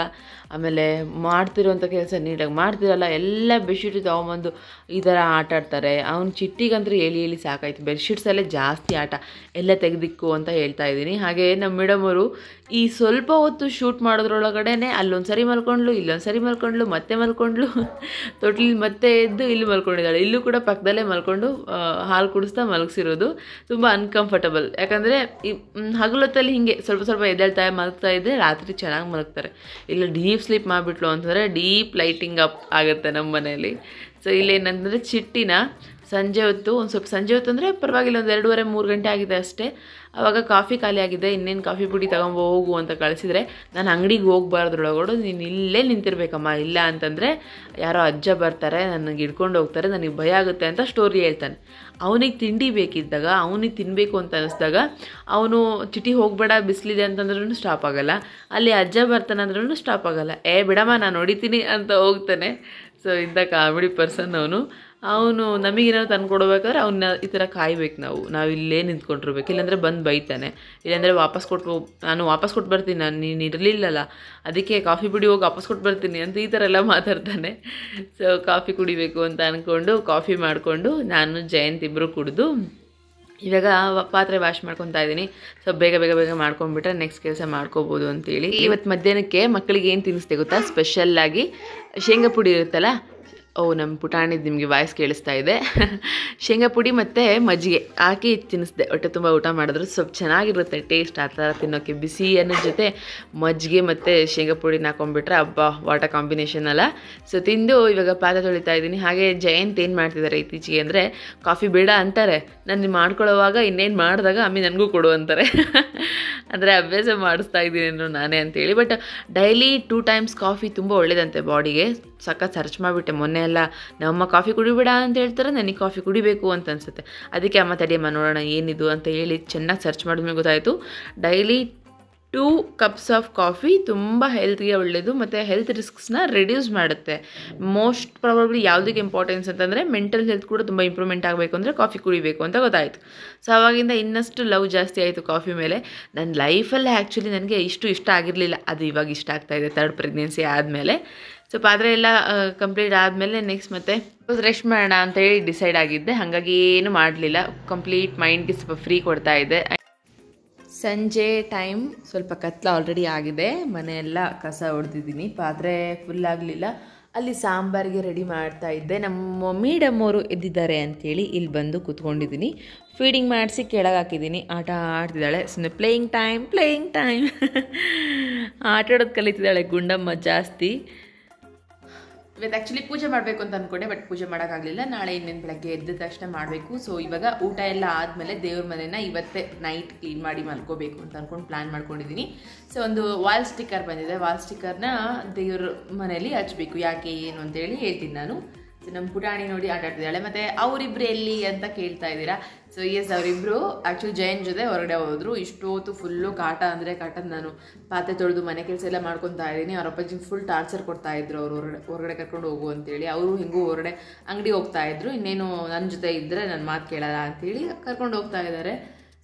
ಆಮೇಲೆ ಮಾಡ್ತಿರೋಂಥ ಕೆಲಸ ನೀಟಾಗಿ ಮಾಡ್ತಿರಲ್ಲ. ಎಲ್ಲ ಬೆಡ್ಶೀಟ್ ತೊಗೊಂಬಂದು ಈ ಥರ ಆಟಾಡ್ತಾರೆ. ಅವ್ನು ಚಿಟ್ಟಿಗಂತೂ ಹೇಳಿ ಸಾಕಾಯ್ತು. ಬೆಡ್ಶೀಟ್ಸಲ್ಲೇ ಜಾಸ್ತಿ ಆಟ, ಎಲ್ಲ ತೆಗೆದಿಕ್ಕು ಅಂತ ಹೇಳ್ತಾ ಇದ್ದೀನಿ. ಹಾಗೆ ನಮ್ಮ ಮೇಡಮ್ ಅವರು ಈ ಸ್ವಲ್ಪ ಹೊತ್ತು ಶೂಟ್ ಮಾಡೋದ್ರೊಳಗಡೆ ಅಲ್ಲೊಂದು ಸರಿ ಮಲ್ಕೊಂಡ್ಲು, ಇಲ್ಲೊಂದು ಸರಿ ಮಲ್ಕೊಂಡ್ಲು, ಮತ್ತೆ ಮಲ್ಕೊಂಡ್ಲು, ತೊಟ್ಲಿ ಮತ್ತೆ ಎದ್ದು ಇಲ್ಲಿ ಮಲ್ಕೊಂಡಿದ್ದಾಳೆ. ಇಲ್ಲೂ ಕೂಡ ಪಕ್ಕದಲ್ಲೇ ಮಲ್ಕೊಂಡು ಹಾಲು ಕುಡಿಸ್ತಾ ಮಲಗಿಸಿರೋದು. ತುಂಬ ಅನ್ಕಂಫರ್ಟಬಲ್. ಯಾಕಂದರೆ ಈ ಹಗಲೊತ್ತಲ್ಲಿ ಹೀಗೆ ಸ್ವಲ್ಪ ಎದ್ದೇಳ್ತಾ ಮಲಗ್ತಾ ಇದ್ದರೆ ರಾತ್ರಿ ಚೆನ್ನಾಗಿ ಮಲಗ್ತಾರೆ. ಇಲ್ಲ ಡೀಪ್ ಸ್ಲೀಪ್ ಮಾಡಿಬಿಟ್ಲು ಅಂತಂದರೆ ಡೀಪ್ ಲೈಟಿಂಗ್ ಅಪ್ ಆಗುತ್ತೆ ನಮ್ಮ ಮನೆಯಲ್ಲಿ. ಸೊ ಇಲ್ಲೇನಂತಂದರೆ ಚಿಟ್ಟಿನ ಸಂಜೆ ಹೊತ್ತು ಸಂಜೆ ಹೊತ್ತು ಅಂದರೆ ಪರವಾಗಿಲ್ಲ, ಒಂದು 2:30-3 ಗಂಟೆ ಆಗಿದೆ ಅಷ್ಟೇ. ಆವಾಗ ಕಾಫಿ ಖಾಲಿ ಆಗಿದೆ. ಇನ್ನೇನು ಕಾಫಿ ಪುಡಿ ಹೋಗು ಅಂತ ಕಳಿಸಿದರೆ, ನಾನು ಅಂಗಡಿಗೆ ಹೋಗ್ಬಾರ್ದ್ರೊಳಗಡೆ ನೀನು ಇಲ್ಲೇ ನಿಂತಿರ್ಬೇಕಮ್ಮ, ಇಲ್ಲ ಅಂತಂದರೆ ಯಾರೋ ಅಜ್ಜ ಬರ್ತಾರೆ, ನನಗೆ ಹಿಡ್ಕೊಂಡು ಹೋಗ್ತಾರೆ, ನನಗೆ ಭಯ ಆಗುತ್ತೆ ಅಂತ ಸ್ಟೋರಿ ಹೇಳ್ತಾನೆ. ಅವನಿಗೆ ತಿಂಡಿ ಬೇಕಿದ್ದಾಗ, ಅವನಿಗೆ ತಿನ್ನಬೇಕು ಅಂತ ಅನ್ನಿಸ್ದಾಗ ಅವನು ಚಿಟಿ ಹೋಗಬೇಡ ಬಿಸಿಲಿದೆ ಅಂತಂದ್ರೂ ಸ್ಟಾಪ್ ಆಗೋಲ್ಲ, ಅಲ್ಲಿ ಅಜ್ಜ ಬರ್ತಾನೆ ಅಂದ್ರೂ ಸ್ಟಾಪ್ ಆಗೋಲ್ಲ. ಬಿಡಮ್ಮ ನಾನು ಹೊಡಿತೀನಿ ಅಂತ ಹೋಗ್ತಾನೆ. ಸೊ ಇಂಥ ಕಾಮಿಡಿ ಪರ್ಸನ್ ಅವನು ನಮಗೇನಾದ್ರು ತಂದು ಕೊಡಬೇಕಾದ್ರೆ ಅವನ್ನ ಈ ಥರ ಕಾಯ್ಬೇಕು ನಾವು ಇಲ್ಲೇ ನಿಂತ್ಕೊಂಡಿರ್ಬೇಕು. ಇಲ್ಲಾಂದರೆ ಬಂದು ಬೈತಾನೆ. ಇಲ್ಲಾಂದರೆ ನಾನು ವಾಪಸ್ ಕೊಟ್ಟು ಬರ್ತೀನಿ, ನೀನು ಇರಲಿಲ್ಲಲ್ಲ ಅದಕ್ಕೆ ಕಾಫಿ ಪುಡಿ ಹೋಗಿ ವಾಪಸ್ ಕೊಟ್ಟು ಬರ್ತೀನಿ ಅಂತ ಈ ಥರ ಎಲ್ಲ ಮಾತಾಡ್ತಾನೆ. ಸೊ ಕಾಫಿ ಕುಡಿಬೇಕು ಅಂತ ಅಂದ್ಕೊಂಡು ಕಾಫಿ ಮಾಡಿಕೊಂಡು ನಾನು ಜಯಂತ್ ಇಬ್ಬರು ಕುಡಿದು ಇವಾಗ ಪಾತ್ರೆ ವಾಶ್ ಮಾಡ್ಕೊತಾ ಇದ್ದೀನಿ. ಸೊ ಬೇಗ ಮಾಡ್ಕೊಂಡ್ಬಿಟ್ರೆ ನೆಕ್ಸ್ಟ್ ಕೆಲಸ ಮಾಡ್ಕೋಬೋದು ಅಂತೇಳಿ. ಇವತ್ತು ಮಧ್ಯಾಹ್ನಕ್ಕೆ ಮಕ್ಕಳಿಗೆ ಏನು ತಿನ್ನಿಸ್ದೆ ಗೊತ್ತಾ, ಸ್ಪೆಷಲ್ಲಾಗಿ ಶೇಂಗಾ ಪುಡಿ ಇರುತ್ತಲ್ಲ, ನಮ್ಮ ಪುಟಾಣಿದು ನಿಮಗೆ ವಾಯ್ಸ್ ಕೇಳಿಸ್ತಾ ಇದೆ. ಶೇಂಗಾ ಪುಡಿ ಮತ್ತು ಮಜ್ಜಿಗೆ ಹಾಕಿ ತಿನ್ನಿಸ್ದೆ. ಹೊಟ್ಟೆ ತುಂಬ ಊಟ ಮಾಡಿದ್ರು ಸ್ವಲ್ಪ ಚೆನ್ನಾಗಿರುತ್ತೆ ಟೇಸ್ಟ್. ಆ ಥರ ತಿನ್ನೋಕ್ಕೆ ಬಿಸಿ ಅನ್ನೋ ಜೊತೆ ಮಜ್ಜಿಗೆ ಮತ್ತು ಶೇಂಗಾ ಪುಡಿನ ಹಾಕೊಂಡ್ಬಿಟ್ರೆ ಅಬ್ಬಾ ವಾಟ ಕಾಂಬಿನೇಷನ್ ಅಲ್ಲ. ಸೊ ತಿಂದು ಇವಾಗ ಪಾತ್ರೆ ತೊಳಿತಾ ಇದ್ದೀನಿ. ಹಾಗೆ ಜಯಂತ್ ಏನು ಮಾಡ್ತಿದ್ದಾರೆ ಇತ್ತೀಚೆಗೆ ಅಂದರೆ, ಕಾಫಿ ಬೇಡ ಅಂತಾರೆ, ನಾನು ಮಾಡ್ಕೊಳ್ಳೋವಾಗ ಇನ್ನೇನು ಮಾಡಿದಾಗ ಅಮ್ಮಿ ನನಗೂ ಕೊಡು ಅಂತಾರೆ. ಅಂದರೆ ಅಭ್ಯಾಸ ಮಾಡಿಸ್ತಾ ಇದ್ದೀನಿ ನಾನೇ ಅಂತೇಳಿ. ಬಟ್ ಡೈಲಿ 2 ಟೈಮ್ಸ್ ಕಾಫಿ ತುಂಬ ಒಳ್ಳೇದಂತೆ ಬಾಡಿಗೆ. ಸಖತ್ ಸರ್ಚ್ ಮಾಡಿಬಿಟ್ಟೆ ಮೊನ್ನೆ ಎಲ್ಲ. ನಮ್ಮಮ್ಮ ಕಾಫಿ ಕುಡಿಬೇಡ ಅಂತ ಹೇಳ್ತಾರೆ, ನನಗೆ ಕಾಫಿ ಕುಡಿಬೇಕು ಅಂತ ಅನಿಸುತ್ತೆ. ಅದಕ್ಕೆ ಅಮ್ಮ ತಡಿಯಮ್ಮ ನೋಡೋಣ ಏನಿದು ಅಂತ ಹೇಳಿ ಚೆನ್ನಾಗಿ ಸರ್ಚ್ ಮಾಡಿದ್ಮೇಲೆ ಗೊತ್ತಾಯಿತು. ಡೈಲಿ 2 ಕಪ್ಸ್ ಆಫ್ ಕಾಫಿ ತುಂಬ ಹೆಲ್ತ್ಗೆ ಒಳ್ಳೆಯದು ಮತ್ತು ಹೆಲ್ತ್ ರಿಸ್ಕ್ಸ್ನ ರಿಡ್ಯೂಸ್ ಮಾಡುತ್ತೆ. ಮೋಸ್ಟ್ ಪ್ರಾಬಬ್ಲಿ ಯಾವುದಕ್ಕೆ ಇಂಪಾರ್ಟೆನ್ಸ್ ಅಂತಂದರೆ ಮೆಂಟಲ್ ಹೆಲ್ತ್ ಕೂಡ ತುಂಬ ಇಂಪ್ರೂವ್ಮೆಂಟ್ ಆಗಬೇಕು ಅಂದರೆ ಕಾಫಿ ಕುಡಿಬೇಕು ಅಂತ ಗೊತ್ತಾಯಿತು. ಸೊ ಆವಾಗಿಂದ ಇನ್ನಷ್ಟು ಲವ್ ಜಾಸ್ತಿ ಆಯಿತು ಕಾಫಿ ಮೇಲೆ. ನನ್ನ ಲೈಫಲ್ಲೇ ಆ್ಯಕ್ಚುಲಿ ನನಗೆ ಇಷ್ಟ ಆಗಿರಲಿಲ್ಲ, ಅದು ಇವಾಗ ಇಷ್ಟ ಆಗ್ತಾಯಿದೆ 3rd ಪ್ರೆಗ್ನೆನ್ಸಿ ಆದಮೇಲೆ. ಸೊ ಪಾತ್ರೆ ಎಲ್ಲ ಕಂಪ್ಲೀಟ್ ಆದಮೇಲೆ ನೆಕ್ಸ್ಟ್ ಮತ್ತೆ ರೆಸ್ಟ್ ಮಾಡೋಣ ಅಂತೇಳಿ ಡಿಸೈಡ್ ಆಗಿದ್ದೆ. ಹಾಗಾಗಿ ಏನು ಮಾಡಲಿಲ್ಲ, ಕಂಪ್ಲೀಟ್ ಮೈಂಡ್ಗೆ ಸ್ವಲ್ಪ ಫ್ರೀ ಕೊಡ್ತಾಯಿದ್ದೆ. ಸಂಜೆ ಟೈಮ್ ಸ್ವಲ್ಪ ಕತ್ಲ ಆಲ್ರೆಡಿ ಆಗಿದೆ. ಮನೆಯೆಲ್ಲ ಕಸ ಹೊಡೆದಿದ್ದೀನಿ, ಪಾತ್ರೆ ಫುಲ್ ಆಗಲಿಲ್ಲ. ಅಲ್ಲಿ ಸಾಂಬಾರಿಗೆ ರೆಡಿ ಮಾಡ್ತಾ ಇದ್ದೆ. ನಮ್ಮ ಮೀಡಮ್ಮವರು ಎದ್ದಿದ್ದಾರೆ ಅಂಥೇಳಿ ಇಲ್ಲಿ ಬಂದು ಕೂತ್ಕೊಂಡಿದ್ದೀನಿ. ಫೀಡಿಂಗ್ ಮಾಡಿಸಿ ಕೆಳಗೆ ಹಾಕಿದ್ದೀನಿ. ಆಟ ಆಡ್ತಿದ್ದಾಳೆ, ಸುಮ್ಮನೆ ಪ್ಲೇಯಿಂಗ್ ಟೈಮ್ ಆಟ ಆಡೋದು ಕಲಿತಿದ್ದಾಳೆ ಗುಂಡಮ್ಮ ಜಾಸ್ತಿ. ಇವತ್ತು ಆ್ಯಕ್ಚುಲಿ ಪೂಜೆ ಮಾಡಬೇಕು ಅಂತ ಅಂದ್ಕೊಂಡೆ, ಬಟ್ ಪೂಜೆ ಮಾಡೋಕ್ಕಾಗಲಿಲ್ಲ. ನಾಳೆ ಇನ್ನೇನು ಬೆಳಗ್ಗೆ ಎದ್ದ ತಕ್ಷಣ ಮಾಡಬೇಕು. ಸೊ ಇವಾಗ ಊಟ ಎಲ್ಲ ಆದಮೇಲೆ ದೇವ್ರ ಮನೆನ ಇವತ್ತೇ ನೈಟ್ ಕ್ಲೀನ್ ಮಾಡಿ ಮಲ್ಕೋಬೇಕು ಅಂತ ಅಂದ್ಕೊಂಡು ಪ್ಲ್ಯಾನ್ ಮಾಡ್ಕೊಂಡಿದ್ದೀನಿ. ಸೊ ಒಂದು ವಾಲ್ ಸ್ಟಿಕ್ಕರ್ ಬಂದಿದೆ, ವಾಲ್ ಸ್ಟಿಕ್ಕರ್ನ ದೇವ್ರ ಮನೆಯಲ್ಲಿ ಹಚ್ಚಬೇಕು. ಯಾಕೆ ಏನು ಅಂತೇಳಿ ಹೇಳ್ತೀನಿ ನಾನು. ಸೊ ನಮ್ಮ ಪುಟಾಣಿ ನೋಡಿ ಆಟ ಆಡ್ತಿದ್ದಾಳೆ. ಮತ್ತು ಅವರಿಬ್ರು ಎಲ್ಲಿ ಅಂತ ಕೇಳ್ತಾ ಇದ್ದೀರಾ. ಸೊ ಎಸ್, ಅವರಿಬ್ಬರು ಆ್ಯಕ್ಚುಲಿ ಜಯನ್ ಜೊತೆ ಹೊರಗಡೆ ಹೋದರು. ಇಷ್ಟೊತ್ತು ಫುಲ್ಲು ಕಾಟ ಅಂದರೆ ಕಾಟದ. ನಾನು ಪಾತ್ರೆ ತೊಳೆದು ಮನೆ ಕೆಲಸ ಎಲ್ಲ ಮಾಡ್ಕೊತಾ ಇದ್ದೀನಿ. ಅವ್ರ ಅಪ್ಪಾಜಿ ಫುಲ್ ಟಾರ್ಚರ್ ಕೊಡ್ತಾಯಿದ್ರು ಅವರು ಹೊರಗಡೆ ಕರ್ಕೊಂಡು ಹೋಗು ಅಂತೇಳಿ. ಅವರು ಹೆಂಗೂ ಹೊರಗಡೆ ಅಂಗಡಿ ಹೋಗ್ತಾಯಿದ್ರು. ಇನ್ನೇನು ನನ್ನ ಜೊತೆ ಇದ್ದರೆ ನನ್ನ ಮಾತು ಕೇಳಲ್ಲ ಅಂಥೇಳಿ ಕರ್ಕೊಂಡು ಹೋಗ್ತಾ ಇದ್ದಾರೆ.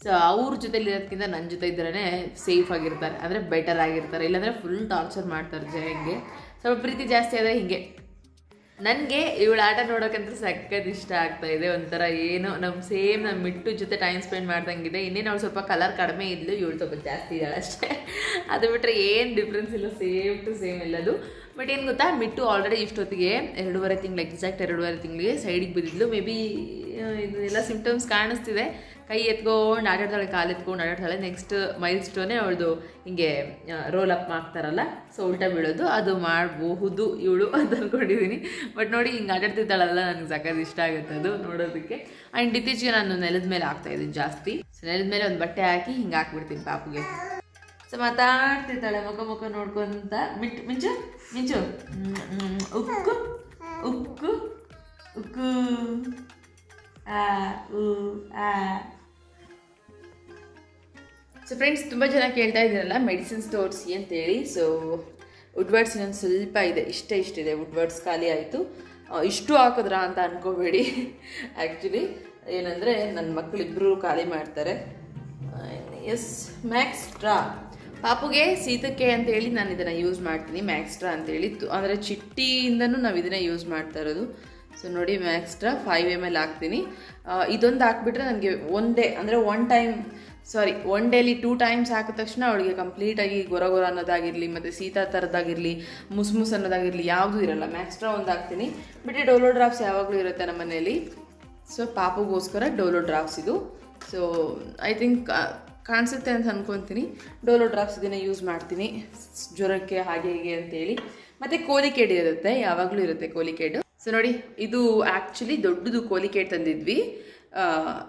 ಸೊ ಅವ್ರ ಜೊತೆಲಿ ಇರೋದಕ್ಕಿಂತ ನನ್ನ ಜೊತೆ ಇದ್ರೇ ಸೇಫ್ ಆಗಿರ್ತಾರೆ, ಅಂದರೆ ಬೆಟರ್ ಆಗಿರ್ತಾರೆ. ಇಲ್ಲಾಂದರೆ ಫುಲ್ ಟಾರ್ಚರ್ ಮಾಡ್ತಾರೆ ಜಯಂಗೆ. ಸ್ವಲ್ಪ ಪ್ರೀತಿ ಜಾಸ್ತಿ ಆದರೆ ಹೀಗೆ. ನನಗೆ ಇವಳ ಆಟ ನೋಡೋಕ್ಕಂತ ಸಖತ್ ಇಷ್ಟ ಆಗ್ತಾಯಿದೆ. ಒಂಥರ ಏನೋ ನಮ್ಮ ಮಿಟ್ಟು ಜೊತೆ ಟೈಮ್ ಸ್ಪೆಂಡ್ ಮಾಡ್ದಂಗಿದೆ. ಇನ್ನೇನು ಅವಳು ಸ್ವಲ್ಪ ಕಲರ್ ಕಡಿಮೆ ಇದ್ಲು, ಇವಳು ಸ್ವಲ್ಪ ಜಾಸ್ತಿ ಇದ್ದಾಳೆ ಅಷ್ಟೇ. ಅದು ಬಿಟ್ಟರೆ ಏನು ಡಿಫ್ರೆನ್ಸ್ ಇಲ್ಲ, ಸೇಮ್ ಟು ಸೇಮ್ ಎಲ್ಲದು. ಬಟ್ ಏನು ಗೊತ್ತಾ, ಮಿಟ್ಟು ಆಲ್ರೆಡಿ ಇಷ್ಟೊತ್ತಿಗೆ 2.5 ತಿಂಗಳು, ಎಕ್ಸಾಕ್ಟ್ 2.5 ತಿಂಗಳಿಗೆ ಸೈಡಿಗೆ ಬಿದ್ದಿದ್ಲು. ಮೇ ಬಿ ಇದೆಲ್ಲ ಸಿಂಪ್ಟಮ್ಸ್ ಕಾಣಿಸ್ತಿದೆ. ಕೈ ಎತ್ಕೊಂಡು ಆಟಾಡ್ತಾಳೆ, ಕಾಲು ಎತ್ಕೊಂಡು ಆಟಾಡ್ತಾಳೆ. ನೆಕ್ಸ್ಟ್ ಮೈಲ್ ಸ್ಟೋನೇ ಅವಳದು ಹಿಂಗೆ ರೋಲ್ ಅಪ್ ಮಾಡ್ತಾರಲ್ಲ, ಸೊ ಉಲ್ಟಾ ಬೀಳೋದು, ಅದು ಮಾಡಬಹುದು ಇವಳು ಅಂತ ಅಂದ್ಕೊಂಡಿದ್ದೀನಿ. ಬಟ್ ನೋಡಿ ಹಿಂಗೆ ಆಟಾಡ್ತಿದ್ದಾಳಲ್ಲ, ನನಗೆ ಸಖತ್ ಇಷ್ಟ ಆಗುತ್ತೆ ಅದು ನೋಡೋದಕ್ಕೆ. ಆ್ಯಂಡ್ ಇತ್ತೀಚೆಗೆ ನಾನು ನೆಲದ ಮೇಲೆ ಹಾಕ್ತಾಯಿದ್ದೀನಿ ಜಾಸ್ತಿ. ಸೊ ನೆಲದ ಮೇಲೆ ಒಂದು ಬಟ್ಟೆ ಹಾಕಿ ಹಿಂಗೆ ಹಾಕ್ಬಿಡ್ತೀನಿ ಪಾಪುಗೆ. ಸೊ ಮಾತಾಡ್ತಿರ್ತಾಳೆ ಮುಖ ನೋಡ್ಕೊಂತ. ಮಿಂಚು ಉಕ್ಕು ಉಕ್ಕು ಉಕ್ಕು ಸೊ ಫ್ರೆಂಡ್ಸ್, ತುಂಬ ಜನ ಕೇಳ್ತಾ ಇದ್ದೀರಲ್ಲ ಮೆಡಿಸಿನ್ಸ್ ತೋರಿಸಿ ಅಂತೇಳಿ. ಸೊ ವುಡ್ವರ್ಡ್ಸ್ ಇನ್ನೊಂದು ಸ್ವಲ್ಪ ಇದೆ, ಇಷ್ಟಿದೆ. ವುಡ್ವರ್ಡ್ಸ್ ಖಾಲಿ ಆಯಿತು. ಇಷ್ಟು ಹಾಕಿದ್ರಾ ಅಂತ ಅನ್ಕೋಬೇಡಿ. ಆ್ಯಕ್ಚುಲಿ ಏನಂದರೆ ನನ್ನ ಮಕ್ಕಳಿಬ್ಬರು ಖಾಲಿ ಮಾಡ್ತಾರೆ. ಎಸ್, ಮ್ಯಾಕ್ಸ್ಟ್ರಾ ಪಾಪುಗೆ ಶೀತಕ್ಕೆ ಅಂತೇಳಿ ನಾನು ಇದನ್ನು ಯೂಸ್ ಮಾಡ್ತೀನಿ. ಮ್ಯಾಕ್ಸ್ಟ್ರಾ ಅಂತೇಳಿ, ಅಂದರೆ ಚಿಟ್ಟಿಯಿಂದನೂ ನಾವು ಇದನ್ನೇ ಯೂಸ್ ಮಾಡ್ತಾ ಇರೋದು. ಸೊ ನೋಡಿ, ಮ್ಯಾಕ್ಸ್ಟ್ರಾ 5 ml ಹಾಕ್ತೀನಿ. ಇದೊಂದು ಹಾಕ್ಬಿಟ್ರೆ ನನಗೆ ಒನ್ ಡೇಲಿ 2 ಟೈಮ್ಸ್ ಹಾಕಿದ ತಕ್ಷಣ ಅವಳಿಗೆ ಕಂಪ್ಲೀಟಾಗಿ ಗೊರ ಅನ್ನೋದಾಗಿರಲಿ, ಮತ್ತು ಶೀತ ಥರದ್ದಾಗಿರಲಿ, ಮುಸ್ ಅನ್ನೋದಾಗಿರಲಿ ಯಾವುದೂ ಇರಲ್ಲ. ಮ್ಯಾಕ್ಸ್ಟ್ರಾ ಒಂದು ಹಾಕ್ತೀನಿ. ಬಿಟ್ಟು ಡೋಲೋ ಡ್ರಾಪ್ಸ್ ಯಾವಾಗಲೂ ಇರುತ್ತೆ ನಮ್ಮ ಮನೆಯಲ್ಲಿ. ಸೊ ಪಾಪುಗೋಸ್ಕರ ಡೋಲೋ ಡ್ರಾಪ್ಸ್ ಇದು. ಸೊ ಐ ಥಿಂಕ್ ಕಾಣಿಸುತ್ತೆ ಅಂತ ಅಂದ್ಕೊತೀನಿ. ಡೋಲೋ ಡ್ರಾಪ್ಸ್ ಇದನ್ನು ಯೂಸ್ ಮಾಡ್ತೀನಿ ಜ್ವರಕ್ಕೆ ಹಾಗೆ ಹೀಗೆ ಅಂತೇಳಿ. ಮತ್ತು ಕೋಲಿಕೇಡ್ ಇರುತ್ತೆ, ಯಾವಾಗಲೂ ಇರುತ್ತೆ ಕೋಲಿಕೇಡು. ಸೊ ನೋಡಿ, ಇದು ಆ್ಯಕ್ಚುಲಿ ದೊಡ್ಡದು ಕೋಲಿಕೇಡ್ ತಂದಿದ್ವಿ.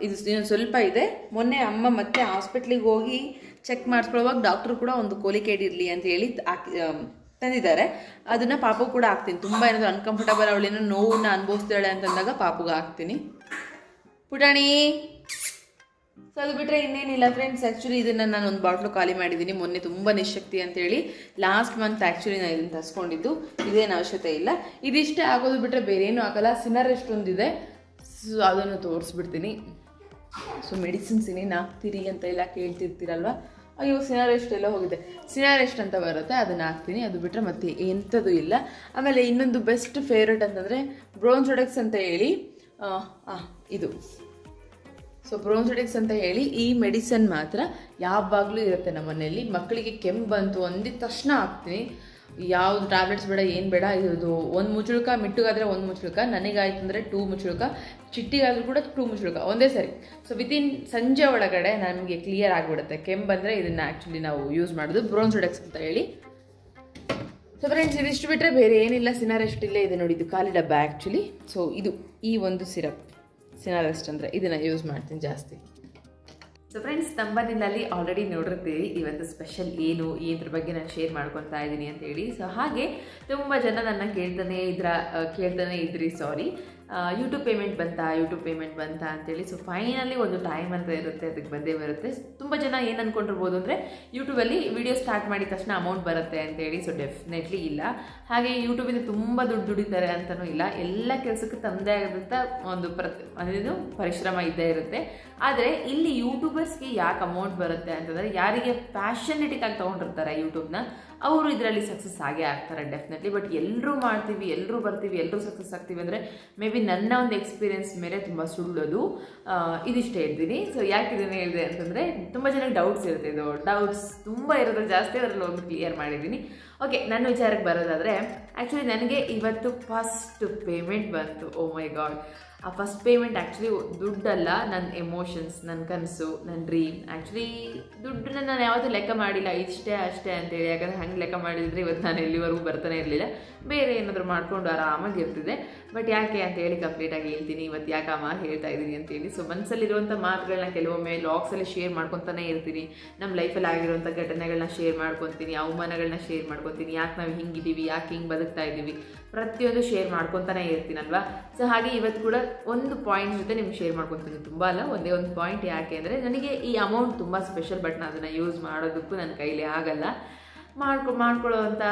ಇದು ಇನ್ನೊಂದು ಸ್ವಲ್ಪ ಇದೆ. ಮೊನ್ನೆ ಅಮ್ಮ ಮತ್ತೆ ಹಾಸ್ಪಿಟ್ಲಿಗೆ ಹೋಗಿ ಚೆಕ್ ಮಾಡಿಸ್ಕೊಳ್ಳುವಾಗ ಡಾಕ್ಟ್ರು ಕೂಡ ಒಂದು ಕೋಲಿಕೇಡ್ ಇರಲಿ ಅಂತ ಹೇಳಿ ತಂದಿದ್ದಾರೆ. ಅದನ್ನು ಪಾಪು ಕೂಡ ಹಾಕ್ತೀನಿ. ತುಂಬ ಏನಾದರೂ ಅನ್ಕಂಫರ್ಟಬಲ್, ಅವಳೇನೋ ನೋವನ್ನ ಅನುಭವಿಸ್ತಾಳೆ ಅಂತಂದಾಗ ಪಾಪುಗೆ ಹಾಕ್ತೀನಿ. ಪುಟಾಣಿ. ಸೊ ಅದು ಬಿಟ್ಟರೆ ಇನ್ನೇನಿಲ್ಲ ಫ್ರೆಂಡ್ಸ್. ಆ್ಯಕ್ಚುಲಿ ಇದನ್ನು ನಾನು ಒಂದು ಬಾಟ್ಲು ಖಾಲಿ ಮಾಡಿದ್ದೀನಿ. ಮೊನ್ನೆ ತುಂಬ ನಿಶಕ್ತಿ ಅಂತೇಳಿ ಲಾಸ್ಟ್ ಮಂತ್ ಆ್ಯಕ್ಚುಲಿ ನಾನು ಇದನ್ನು ತರಿಸ್ಕೊಂಡಿದ್ದು. ಇದೇನು ಅವಶ್ಯಕತೆ ಇಲ್ಲ. ಇದಿಷ್ಟೇ ಆಗೋದು ಬಿಟ್ಟರೆ ಬೇರೆ ಏನೂ ಆಗಲ್ಲ. ಸಿನರೆಸ್ಟ್ ಒಂದಿದೆ, ಸೊ ಅದನ್ನು ತೋರಿಸ್ಬಿಡ್ತೀನಿ. ಸೊ ಮೆಡಿಸಿನ್ಸ್ ಇನ್ನೇನು ಹಾಕ್ತೀರಿ ಅಂತ ಎಲ್ಲ ಕೇಳ್ತಿರ್ತೀರಲ್ವ. ಅಯ್ಯೋ, ಸಿನರೆಸ್ಟ್ ಎಲ್ಲ ಹೋಗಿದೆ. ಸಿನರೆಸ್ಟ್ ಅಂತ ಬರುತ್ತೆ, ಅದನ್ನು ಹಾಕ್ತೀನಿ. ಅದು ಬಿಟ್ಟರೆ ಮತ್ತೆ ಎಂಥದ್ದು ಇಲ್ಲ. ಆಮೇಲೆ ಇನ್ನೊಂದು ಬೆಸ್ಟ್ ಫೇವ್ರೇಟ್ ಅಂತಂದರೆ ಬ್ರೋನ್ಸೋಡೆಕ್ಸ್ ಅಂತ ಹೇಳಿ ಇದು. ಸೊ ಬ್ರೋನ್ಸೋಡೆಕ್ಸ್ ಅಂತ ಹೇಳಿ ಈ ಮೆಡಿಸನ್ ಮಾತ್ರ ಯಾವಾಗಲೂ ಇರುತ್ತೆ ನಮ್ಮ ಮನೆಯಲ್ಲಿ. ಮಕ್ಕಳಿಗೆ ಕೆಮ್ಮು ಬಂತು ಅಂದಿದ ತಕ್ಷಣ ಹಾಕ್ತೀನಿ. ಯಾವುದು ಟ್ಯಾಬ್ಲೆಟ್ಸ್ ಬೇಡ, ಏನು ಬೇಡ. ಇದು 1 ಮುಚ್ಚುಳುಕ, ಮಿಟ್ಟುಗಾದರೆ 1 ಮುಚ್ಚುಳುಕ, ನನಗಾಯ್ತು ಅಂದರೆ 2 ಮುಚ್ಚುಳುಕ, ಚಿಟ್ಟಿಗಾದರೂ ಕೂಡ 2 ಮುಚ್ಚುಳುಕ ಒಂದೇ ಸರಿ. ಸೊ ವಿತಿನ್ ಸಂಜೆ ಒಳಗಡೆ ನಮಗೆ ಕ್ಲಿಯರ್ ಆಗಿಬಿಡುತ್ತೆ. ಕೆಮ್ಮು ಬಂದರೆ ಇದನ್ನು ಆ್ಯಕ್ಚುಲಿ ನಾವು ಯೂಸ್ ಮಾಡೋದು ಬ್ರೋನ್ಸೋಡೆಕ್ಸ್ ಅಂತ ಹೇಳಿ. ಸೊ ಫ್ರೆಂಡ್ಸ್, ಇದಿಷ್ಟು ಬಿಟ್ಟರೆ ಬೇರೆ ಏನಿಲ್ಲ. ಸಿನಾರೆಸ್ಟ್ ಇಲ್ಲೇ ಇದೆ ನೋಡಿ, ಇದು ಖಾಲಿ ಡಬ್ಬ ಆ್ಯಕ್ಚುಲಿ. ಸೊ ಇದು ಈ ಒಂದು ಸಿರಪ್ ಸಿನಾರೆಸ್ಟ್ ಅಂದರೆ ಇದನ್ನು ಯೂಸ್ ಮಾಡ್ತೀನಿ ಜಾಸ್ತಿ. ಸೊ ಫ್ರೆಂಡ್ಸ್, ತಂಬನಿನಲ್ಲಿ ಆಲ್ರೆಡಿ ನೋಡಿರ್ತೀರಿ ಇವತ್ತು ಸ್ಪೆಷಲ್ ಏನು, ಇದ್ರ ಬಗ್ಗೆ ನಾನು ಶೇರ್ ಮಾಡ್ಕೊತಾ ಇದ್ದೀನಿ ಅಂತೇಳಿ. ಸೊ ಹಾಗೆ ತುಂಬ ಜನ ನನ್ನ ಕೇಳ್ತಾನೆ ಇದ್ರಿ. ಯೂಟ್ಯೂಬ್ ಪೇಮೆಂಟ್ ಬಂತಾ ಅಂತೇಳಿ. ಸೊ ಫೈನಲಿ ಒಂದು ಟೈಮ್ ಅಂತ ಇರುತ್ತೆ, ಅದಕ್ಕೆ ಬಂದೇ ಬರುತ್ತೆ. ತುಂಬ ಜನ ಏನು ಅಂದ್ಕೊಂಡಿರ್ಬೋದು ಅಂದರೆ ಯೂಟ್ಯೂಬಲ್ಲಿ ವಿಡಿಯೋ ಸ್ಟಾರ್ಟ್ ಮಾಡಿದ ತಕ್ಷಣ ಅಮೌಂಟ್ ಬರುತ್ತೆ ಅಂತೇಳಿ. ಸೊ ಡೆಫಿನೆಟ್ಲಿ ಇಲ್ಲ. ಹಾಗೆ ಯೂಟ್ಯೂಬಿಂದ ತುಂಬ ದುಡ್ಡು ದುಡಿತಾರೆ ಅಂತಲೂ ಇಲ್ಲ. ಎಲ್ಲ ಕೆಲಸಕ್ಕೆ ತಮ್ಮದೇ ಆದಂಥ ಒಂದು ಅದೇನು ಪರಿಶ್ರಮ ಇದ್ದೇ ಇರುತ್ತೆ. ಆದರೆ ಇಲ್ಲಿ ಯೂಟ್ಯೂಬರ್ಸ್ಗೆ ಯಾಕೆ ಅಮೌಂಟ್ ಬರುತ್ತೆ ಅಂತಂದರೆ, ಯಾರಿಗೆ ಪ್ಯಾಷನೇಟಿಕ್ ಆಗಿ ತೊಗೊಂಡಿರ್ತಾರೆ ಯೂಟ್ಯೂಬ್ನ, ಅವರು ಇದರಲ್ಲಿ ಸಕ್ಸಸ್ ಆಗೇ ಆಗ್ತಾರೆ ಡೆಫಿನೆಟ್ಲಿ. ಬಟ್ ಎಲ್ಲರೂ ಮಾಡ್ತೀವಿ, ಎಲ್ಲರೂ ಬರ್ತೀವಿ, ಎಲ್ಲರೂ ಸಕ್ಸಸ್ ಆಗ್ತೀವಿ ಅಂದರೆ ಮೇ ಬಿ ನನ್ನ ಒಂದು ಎಕ್ಸ್ಪೀರಿಯನ್ಸ್ ಮೇಲೆ ತುಂಬ ಸುಳ್ಳೋದು. ಇದಿಷ್ಟೇ ಹೇಳ್ತೀನಿ. ಸೊ ಯಾಕೆ ಇದನ್ನು ಹೇಳಿದೆ ಅಂತಂದರೆ, ತುಂಬ ಜನಕ್ಕೆ ಡೌಟ್ಸ್ ಇರುತ್ತೆ. ಇದು ಡೌಟ್ಸ್ ತುಂಬ ಇರೋದು ಜಾಸ್ತಿ, ಅದರಲ್ಲಿ ಒಂದು ಕ್ಲಿಯರ್ ಮಾಡಿದ್ದೀನಿ. ಓಕೆ, ನನ್ನ ವಿಚಾರಕ್ಕೆ ಬರೋದಾದರೆ, ಆ್ಯಕ್ಚುಲಿ ನನಗೆ ಇವತ್ತು ಫಸ್ಟ್ ಪೇಮೆಂಟ್ ಬಂತು. ಓ ಮೈ ಗಾಡ್. ಆ ಫಸ್ಟ್ ಪೇಮೆಂಟ್ ಆ್ಯಕ್ಚುಲಿ ದುಡ್ಡಲ್ಲ, ನನ್ನ ಎಮೋಷನ್ಸ್, ನನ್ನ ಕನಸು, ನನ್ನ ಡ್ರೀಮ್. ಆ್ಯಕ್ಚುಲಿ ದುಡ್ಡನ್ನ ನಾನು ಯಾವತ್ತೂ ಲೆಕ್ಕ ಮಾಡಿಲ್ಲ, ಇಷ್ಟೇ ಅಷ್ಟೇ ಅಂತೇಳಿ. ಯಾಕಂದರೆ ಹಂಗೆ ಲೆಕ್ಕ ಮಾಡಿದರೆ ಇವತ್ತು ನಾನು ಎಲ್ಲಿವರೆಗೂ ಬರ್ತಾನೆ ಇರಲಿಲ್ಲ. ಬೇರೆ ಏನಾದರೂ ಮಾಡ್ಕೊಂಡು ಆರಾಮಾಗಿ ಇರ್ತಿದ್ದೆ. ಬಟ್ ಯಾಕೆ ಅಂತೇಳಿ ಕಂಪ್ಲೀಟಾಗಿ ಹೇಳ್ತೀನಿ. ಇವತ್ತು ಯಾಕಮ್ಮ ಹೇಳ್ತಾ ಇದ್ದೀನಿ ಅಂತೇಳಿ. ಸೊ ಮನಸ್ಸಲ್ಲಿರುವಂಥ ಮಾತುಗಳನ್ನ ಕೆಲವೊಮ್ಮೆ ಲಾಗ್ಸಲ್ಲಿ ಶೇರ್ ಮಾಡ್ಕೊತಾನೆ ಇರ್ತೀನಿ. ನಮ್ಮ ಲೈಫಲ್ಲಿ ಆಗಿರುವಂಥ ಘಟನೆಗಳನ್ನ ಶೇರ್ ಮಾಡ್ಕೊತೀನಿ, ಅವಮಾನಗಳನ್ನ ಶೇರ್ ಮಾಡ್ಕೊತೀನಿ. ಯಾಕೆ ನಾವು ಹಿಂಗಿದ್ದೀವಿ, ಯಾಕೆ ಹಿಂಗೆ ಬದುಕ್ತಾ ಇದ್ದೀವಿ, ಪ್ರತಿಯೊಂದು ಶೇರ್ ಮಾಡ್ಕೊತಾನೆ ಇರ್ತೀನಲ್ವಾ. ಸೊ ಹಾಗೆ ಇವತ್ತು ಕೂಡ ಒಂದು ಪಾಯಿಂಟ್ ಜೊತೆ ನಿಮ್ಗೆ ಶೇರ್ ಮಾಡ್ಕೊತೀನಿ. ತುಂಬ ಅಲ್ಲ, ಒಂದೇ ಒಂದು ಪಾಯಿಂಟ್. ಯಾಕೆ ಅಂದರೆ ನನಗೆ ಈ ಅಮೌಂಟ್ ತುಂಬ ಸ್ಪೆಷಲ್. ಬಟ್ ನಾನು ಅದನ್ನು ಯೂಸ್ ಮಾಡೋದಕ್ಕೂ ನನ್ನ ಕೈಲಿ ಆಗಲ್ಲ, ಮಾಡ್ಕೊಳ್ಳೋವಂಥ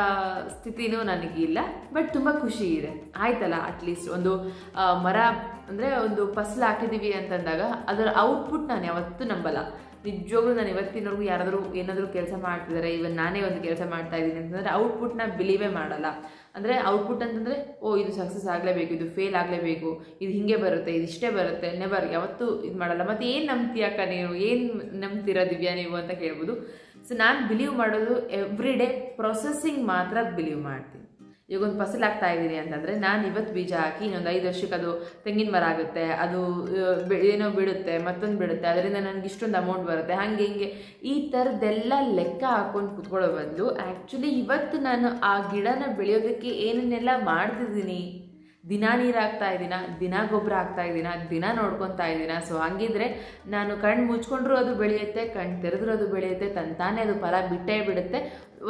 ಸ್ಥಿತಿನೂ ನನಗಿಲ್ಲ. ಬಟ್ ತುಂಬ ಖುಷಿ ಇದೆ. ಆಯ್ತಲ್ಲ, ಅಟ್ಲೀಸ್ಟ್ ಒಂದು ಮರ ಅಂದರೆ ಒಂದು ಫಸಲು ಹಾಕಿದ್ದೀವಿ ಅಂತಂದಾಗ ಅದರ ಔಟ್ಪುಟ್ ನಾನು ಯಾವತ್ತೂ ನಂಬಲ್ಲ. ನಿಜವಾಗ್ಲೂ ನಾನು ಇವತ್ತಿನವರೆಗೂ ಯಾರಾದರೂ ಏನಾದರೂ ಕೆಲಸ ಮಾಡ್ತಿದ್ದಾರೆ, ಇವನ್ ನಾನೇ ಒಂದು ಕೆಲಸ ಮಾಡ್ತಾ ಇದ್ದೀನಿ ಅಂತಂದರೆ ಔಟ್ಪುಟ್ನ ಬಿಲೀವೇ ಮಾಡಲ್ಲ. ಅಂದರೆ ಔಟ್ಪುಟ್ ಅಂತಂದರೆ ಇದು ಸಕ್ಸಸ್ ಆಗಲೇಬೇಕು, ಇದು ಫೇಲ್ ಆಗಲೇಬೇಕು, ಇದು ಹಿಂಗೆ ಬರುತ್ತೆ, ಇದಿಷ್ಟೇ ಬರುತ್ತೆ, ನೆವರ್, ಯಾವತ್ತೂ ಇದು ಮಾಡಲ್ಲ. ಮತ್ತು ಏನು ನಂಬ್ತೀಯಕ್ಕ ನೀವು, ಏನು ನಂಬ್ತೀರಾ ದಿವ್ಯಾ ನೀವು ಅಂತ ಕೇಳ್ಬೋದು. ಸೊ ನಾನು ಬಿಲೀವ್ ಮಾಡೋದು ಎವ್ರಿ ಡೇ ಪ್ರೊಸೆಸಿಂಗ್ ಮಾತ್ರ ಬಿಲೀವ್ ಮಾಡ್ತೀನಿ. ಈಗ ಒಂದು ಫಸಲು ಆಗ್ತಾ ಇದ್ದೀನಿ ಅಂತಂದರೆ, ನಾನು ಇವತ್ತು ಬೀಜ ಹಾಕಿ ಇನ್ನೊಂದು 5 ವರ್ಷಕ್ಕೆ ಅದು ತೆಂಗಿನ ಮರ ಆಗುತ್ತೆ, ಅದು ಏನೋ ಬಿಡುತ್ತೆ, ಮತ್ತೊಂದು ಬಿಡುತ್ತೆ, ಅದರಿಂದ ನನಗೆ ಇಷ್ಟೊಂದು ಅಮೌಂಟ್ ಬರುತ್ತೆ, ಹಾಗೆ ಹಿಂಗೆ ಈ ಥರದ್ದೆಲ್ಲ ಲೆಕ್ಕ ಹಾಕ್ಕೊಂಡು ಕುತ್ಕೊಳ್ಳೋ ಬದಲು ಆ್ಯಕ್ಚುಲಿ ಇವತ್ತು ನಾನು ಆ ಗಿಡನ ಬೆಳೆಯೋದಕ್ಕೆ ಏನನ್ನೆಲ್ಲ ಮಾಡ್ತಿದ್ದೀನಿ, ದಿನ ನೀರು ಹಾಕ್ತಾ ಇದ್ದೀನ, ದಿನ ಗೊಬ್ಬರ ಹಾಕ್ತಾ ಇದ್ದೀನ, ದಿನ ನೋಡ್ಕೊತಾ ಇದ್ದೀನ. ಸೊ ಹಂಗಿದ್ರೆ ನಾನು ಕಣ್ಣು ಮುಚ್ಕೊಂಡ್ರೂ ಅದು ಬೆಳೆಯುತ್ತೆ, ಕಣ್ಣು ತೆರೆದ್ರೂ ಅದು ಬೆಳೆಯುತ್ತೆ, ತಾನೇ ಅದು ಫಲ ಬಿಟ್ಟೇ ಬಿಡುತ್ತೆ,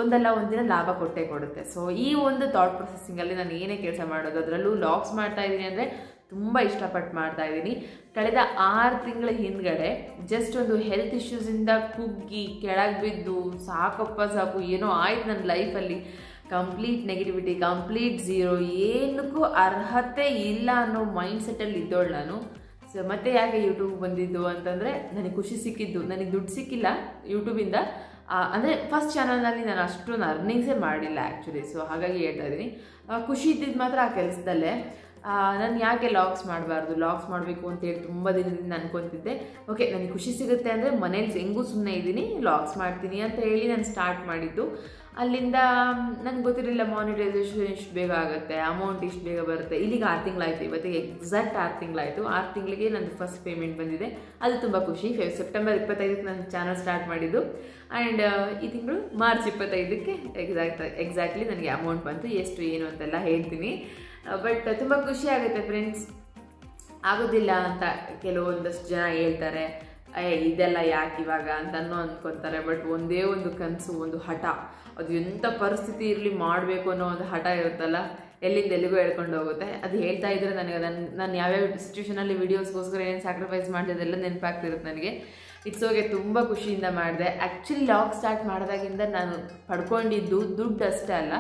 ಒಂದಲ್ಲ ಒಂದಿನ ಲಾಭ ಕೊಟ್ಟೇ ಕೊಡುತ್ತೆ. ಸೊ ಈ ಒಂದು ಥಾಟ್ ಪ್ರೊಸೆಸಿಂಗಲ್ಲಿ ನಾನು ಏನೇ ಕೆಲಸ ಮಾಡೋದು, ಅದರಲ್ಲೂ ಲಾಗ್ಸ್ ಮಾಡ್ತಾ ಇದ್ದೀನಿ ಅಂದರೆ ತುಂಬ ಇಷ್ಟಪಟ್ಟು ಮಾಡ್ತಾ ಇದ್ದೀನಿ. ಕಳೆದ 6 ತಿಂಗಳ ಹಿಂದ್ಗಡೆ ಜಸ್ಟ್ ಒಂದು ಹೆಲ್ತ್ ಇಶ್ಯೂಸಿಂದ ಕುಗ್ಗಿ ಕೆಳಗೆ ಬಿದ್ದು ಸಾಕು ಏನೋ ಆಯ್ತು ನನ್ನ ಲೈಫಲ್ಲಿ. ಕಂಪ್ಲೀಟ್ ನೆಗೆಟಿವಿಟಿ, ಕಂಪ್ಲೀಟ್ ಝೀರೋ, ಏನಕ್ಕೂ ಅರ್ಹತೆ ಇಲ್ಲ ಅನ್ನೋ ಮೈಂಡ್ಸೆಟ್ಟಲ್ಲಿ ಇದ್ದೋಳು ನಾನು. ಸೊ ಮತ್ತೆ ಯಾಕೆ ಯೂಟ್ಯೂಬ್ ಬಂದಿದ್ದು ಅಂತಂದರೆ, ನನಗೆ ಖುಷಿ ಸಿಕ್ಕಿದ್ದು, ನನಗೆ ದುಡ್ಡು ಸಿಕ್ಕಿಲ್ಲ ಯೂಟ್ಯೂಬಿಂದ. ಅಂದರೆ ಫಸ್ಟ್ ಚಾನಲ್ನಲ್ಲಿ ನಾನು ಅಷ್ಟೊಂದು ಅರ್ನಿಂಗ್ಸೇ ಮಾಡಿಲ್ಲ ಆ್ಯಕ್ಚುಲಿ. ಸೊ ಹಾಗಾಗಿ ಹೇಳ್ತಾ ಇದ್ದೀನಿ, ಖುಷಿ ಇದ್ದಿದ್ದು ಮಾತ್ರ ಆ ಕೆಲಸದಲ್ಲೇ. ನಾನು ಯಾಕೆ ಲಾಗ್ಸ್ ಮಾಡಬಾರ್ದು, ಲಾಗ್ಸ್ ಮಾಡಬೇಕು ಅಂತೇಳಿ ತುಂಬ ದಿನದಿಂದ ಅನ್ಕೊತಿದ್ದೆ. ಓಕೆ, ನನಗೆ ಖುಷಿ ಸಿಗುತ್ತೆ ಅಂದರೆ ಮನೇಲಿ ಹೆಂಗೂ ಸುಮ್ಮನೆ ಇದ್ದೀನಿ, ಲಾಗ್ಸ್ ಮಾಡ್ತೀನಿ ಅಂತ ಹೇಳಿ ನಾನು ಸ್ಟಾರ್ಟ್ ಮಾಡಿದ್ದು. ಅಲ್ಲಿಂದ ನನಗೆ ಗೊತ್ತಿರಲಿಲ್ಲ ಮಾನಿಟೈಸೇಷನ್ ಇಷ್ಟು ಬೇಗ ಆಗುತ್ತೆ, ಅಮೌಂಟ್ ಇಷ್ಟು ಬೇಗ ಬರುತ್ತೆ. ಇಲ್ಲಿಗೆ 6 ತಿಂಗಳಾಯಿತು, ಇವತ್ತಿಗೆ ಎಕ್ಸಾಕ್ಟ್ 6 ತಿಂಗಳಾಯಿತು. 6 ತಿಂಗಳಿಗೆ ನಂದು ಫಸ್ಟ್ ಪೇಮೆಂಟ್ ಬಂದಿದೆ, ಅದು ತುಂಬ ಖುಷಿ. ಸೆಪ್ಟೆಂಬರ್ 25ಕ್ಕೆ ನಾನು ಚಾನಲ್ ಸ್ಟಾರ್ಟ್ ಮಾಡಿದ್ದು. ಆ್ಯಂಡ್ ಈ ತಿಂಗಳು ಮಾರ್ಚ್ 25ಕ್ಕೆ ಎಕ್ಸಾಕ್ಟ್ಲಿ ನನಗೆ ಅಮೌಂಟ್ ಬಂತು. ಎಷ್ಟು ಏನು ಅಂತೆಲ್ಲ ಹೇಳ್ತೀನಿ. ಬಟ್ ತುಂಬ ಖುಷಿ ಆಗುತ್ತೆ ಫ್ರೆಂಡ್ಸ್. ಆಗೋದಿಲ್ಲ ಅಂತ ಕೆಲವೊಂದಷ್ಟು ಜನ ಹೇಳ್ತಾರೆ, ಇದೆಲ್ಲ ಯಾಕೆ ಇವಾಗ ಅಂತನೂ ಅಂದ್ಕೊತಾರೆ. ಬಟ್ ಒಂದೇ ಒಂದು ಕನಸು, ಒಂದು ಹಠ, ಅದು ಎಂಥ ಪರಿಸ್ಥಿತಿ ಇರಲಿ ಮಾಡಬೇಕು ಅನ್ನೋ ಒಂದು ಹಠ ಇರುತ್ತಲ್ಲ, ಎಲ್ಲಿಂದ ಎಲ್ಲಿಗೂ ಹೇಳ್ಕೊಂಡು ಹೋಗುತ್ತೆ. ಅದು ಹೇಳ್ತಾ ಇದ್ರೆ ನನಗೆ ನಾನು ಯಾವ್ಯಾವ ಸಿಚುವೇಷನಲ್ಲಿ ವೀಡಿಯೋಸ್ಗೋಸ್ಕರ ಏನು ಸ್ಯಾಕ್ರಿಫೈಸ್ ಮಾಡಿದೆಲ್ಲ ನೆನಪಾಗ್ತಿರುತ್ತೆ ನನಗೆ. ಇಟ್ಸ್ ಓಕೆ, ತುಂಬ ಖುಷಿಯಿಂದ ಮಾಡಿದೆ. ಆ್ಯಕ್ಚುಲಿ ಲಾಗ್ ಸ್ಟಾರ್ಟ್ ಮಾಡಿದಾಗಿಂದ ನಾನು ಪಡ್ಕೊಂಡಿದ್ದು ದುಡ್ಡು ಅಷ್ಟೇ ಅಲ್ಲ,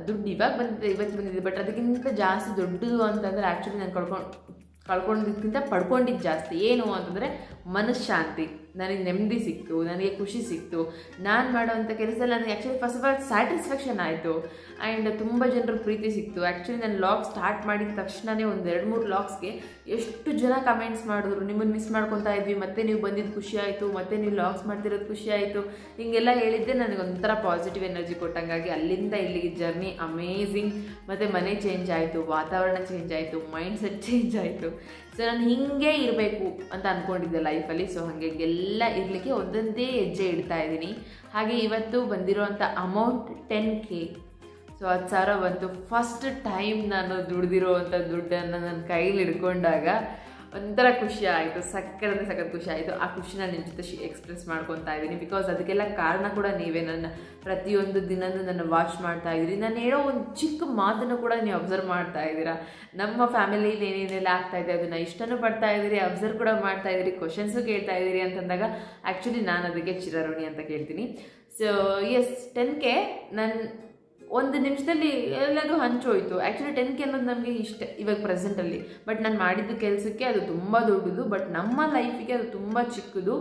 ದುಡ್ಡು ಇವಾಗ ಬಂದಿದೆ, ಇವತ್ತು ಬಂದಿದೆ. ಬಟ್ ಅದಕ್ಕಿಂತ ಜಾಸ್ತಿ ದೊಡ್ಡದು ಅಂತಂದರೆ ಆ್ಯಕ್ಚುಲಿ ನಾನು ಕಳ್ಕೊಂಡಿದ್ದಕ್ಕಿಂತ ಪಡ್ಕೊಂಡಿದ್ದು ಜಾಸ್ತಿ. ಏನು ಅಂತಂದರೆ ಮನಃಶಾಂತಿ, ನನಗೆ ನೆಮ್ಮದಿ ಸಿಕ್ತು, ನನಗೆ ಖುಷಿ ಸಿಕ್ತು. ನಾನು ಮಾಡೋವಂಥ ಕೆಲಸದಲ್ಲಿ ನನಗೆ actually first of all satisfaction ಆಯಿತು. ಆ್ಯಂಡ್ ತುಂಬ ಜನರ ಪ್ರೀತಿ ಸಿಕ್ತು. ಆ್ಯಕ್ಚುಲಿ ನಾನು ಲಾಗ್ ಸ್ಟಾರ್ಟ್ ಮಾಡಿದ ತಕ್ಷಣವೇ ಒಂದು 2-3 ಲಾಗ್ಸ್ಗೆ ಎಷ್ಟು ಜನ ಕಮೆಂಟ್ಸ್ ಮಾಡಿದ್ರು, ನಿಮ್ಮನ್ನು ಮಿಸ್ ಮಾಡ್ಕೊತಾ ಇದ್ವಿ, ಮತ್ತೆ ನೀವು ಬಂದಿದ್ದು ಖುಷಿ ಆಯಿತು, ಮತ್ತೆ ನೀವು ಲಾಗ್ಸ್ ಮಾಡ್ತಿರೋದು ಖುಷಿ ಆಯಿತು, ಹಿಂಗೆಲ್ಲ ಹೇಳಿದ್ದೆ ನನಗೆ ಒಂಥರ ಪಾಸಿಟಿವ್ ಎನರ್ಜಿ ಕೊಟ್ಟಂಗಾಗಿ ಅಲ್ಲಿಂದ ಇಲ್ಲಿಗೆ ಜರ್ನಿ ಅಮೇಝಿಂಗ್. ಮತ್ತು ಮನೆ ಚೇಂಜ್ ಆಯಿತು, ವಾತಾವರಣ ಚೇಂಜ್ ಆಯಿತು, ಮೈಂಡ್ ಸೆಟ್ ಚೇಂಜ್ ಆಯಿತು. ಸೊ ನಾನು ಹೀಗೆ ಇರಬೇಕು ಅಂತ ಅಂದ್ಕೊಂಡಿದ್ದೆ ಲೈಫಲ್ಲಿ. ಸೊ ಹಾಗೆ ಎಲ್ಲ ಇರಲಿಕ್ಕೆ ಒಂದೊಂದೇ ಹೆಜ್ಜೆ ಇಡ್ತಾ ಇದ್ದೀನಿ. ಹಾಗೆ ಇವತ್ತು ಬಂದಿರೋವಂಥ ಅಮೌಂಟ್ 10K. ಸೊ 10,000 ಬಂತು. ಫಸ್ಟ್ ಟೈಮ್ ನಾನು ದುಡ್ದಿರೋವಂಥ ದುಡ್ಡನ್ನು ನನ್ನ ಕೈಲಿ ಹಿಡ್ಕೊಂಡಾಗ ಒಂಥರ ಖುಷಿ ಆಯಿತು, ಸಕ್ಕತ್ ಖುಷಿ ಆಯಿತು. ಆ ಖುಷಿನ ನಿಮ್ಮ ಜೊತೆ ಎಕ್ಸ್ಪ್ರೆಸ್ ಮಾಡ್ಕೊತಾ ಇದ್ದೀನಿ. ಬಿಕಾಸ್ ಅದಕ್ಕೆಲ್ಲ ಕಾರಣ ಕೂಡ ನೀವೇ. ನನ್ನ ಪ್ರತಿಯೊಂದು ದಿನನೂ ನನ್ನ ವಾಚ್ ಮಾಡ್ತಾ ಇದ್ದೀರಿ. ನಾನು ಹೇಳೋ ಒಂದು ಚಿಕ್ಕ ಮಾತನ್ನು ಕೂಡ ನೀವು ಅಬ್ಸರ್ವ್ ಮಾಡ್ತಾ ಇದ್ದೀರಾ. ನಮ್ಮ ಫ್ಯಾಮಿಲಿಯಲ್ಲಿ ಏನೇನೆಲ್ಲ ಆಗ್ತಾ ಇದೆ ಅದನ್ನು ಇಷ್ಟನೂ ಪಡ್ತಾ ಇದ್ದೀರಿ, ಅಬ್ಸರ್ವ್ ಕೂಡ ಮಾಡ್ತಾ ಇದ್ದೀರಿ, ಕ್ವಶನ್ಸು ಕೇಳ್ತಾ ಇದ್ದೀರಿ ಅಂತಂದಾಗ ಆ್ಯಕ್ಚುಲಿ ನಾನು ಅದಕ್ಕೆ ಚಿರಋಣಿ ಅಂತ ಕೇಳ್ತೀನಿ. ಸೊ ಎಸ್, 10K ನಾನು ಒಂದು ನಿಮಿಷದಲ್ಲಿ ಎಲ್ಲದೂ ಹಂಚೋಯ್ತು. ಆ್ಯಕ್ಚುಲಿ 10K ಅನ್ನೋದು ನಮಗೆ ಇಷ್ಟ ಇವಾಗ ಪ್ರೆಸೆಂಟಲ್ಲಿ. ಬಟ್ ನಾನು ಮಾಡಿದ್ದು ಕೆಲಸಕ್ಕೆ ಅದು ತುಂಬ ದೊಡ್ಡದು, ಬಟ್ ನಮ್ಮ ಲೈಫಿಗೆ ಅದು ತುಂಬ ಚಿಕ್ಕದು.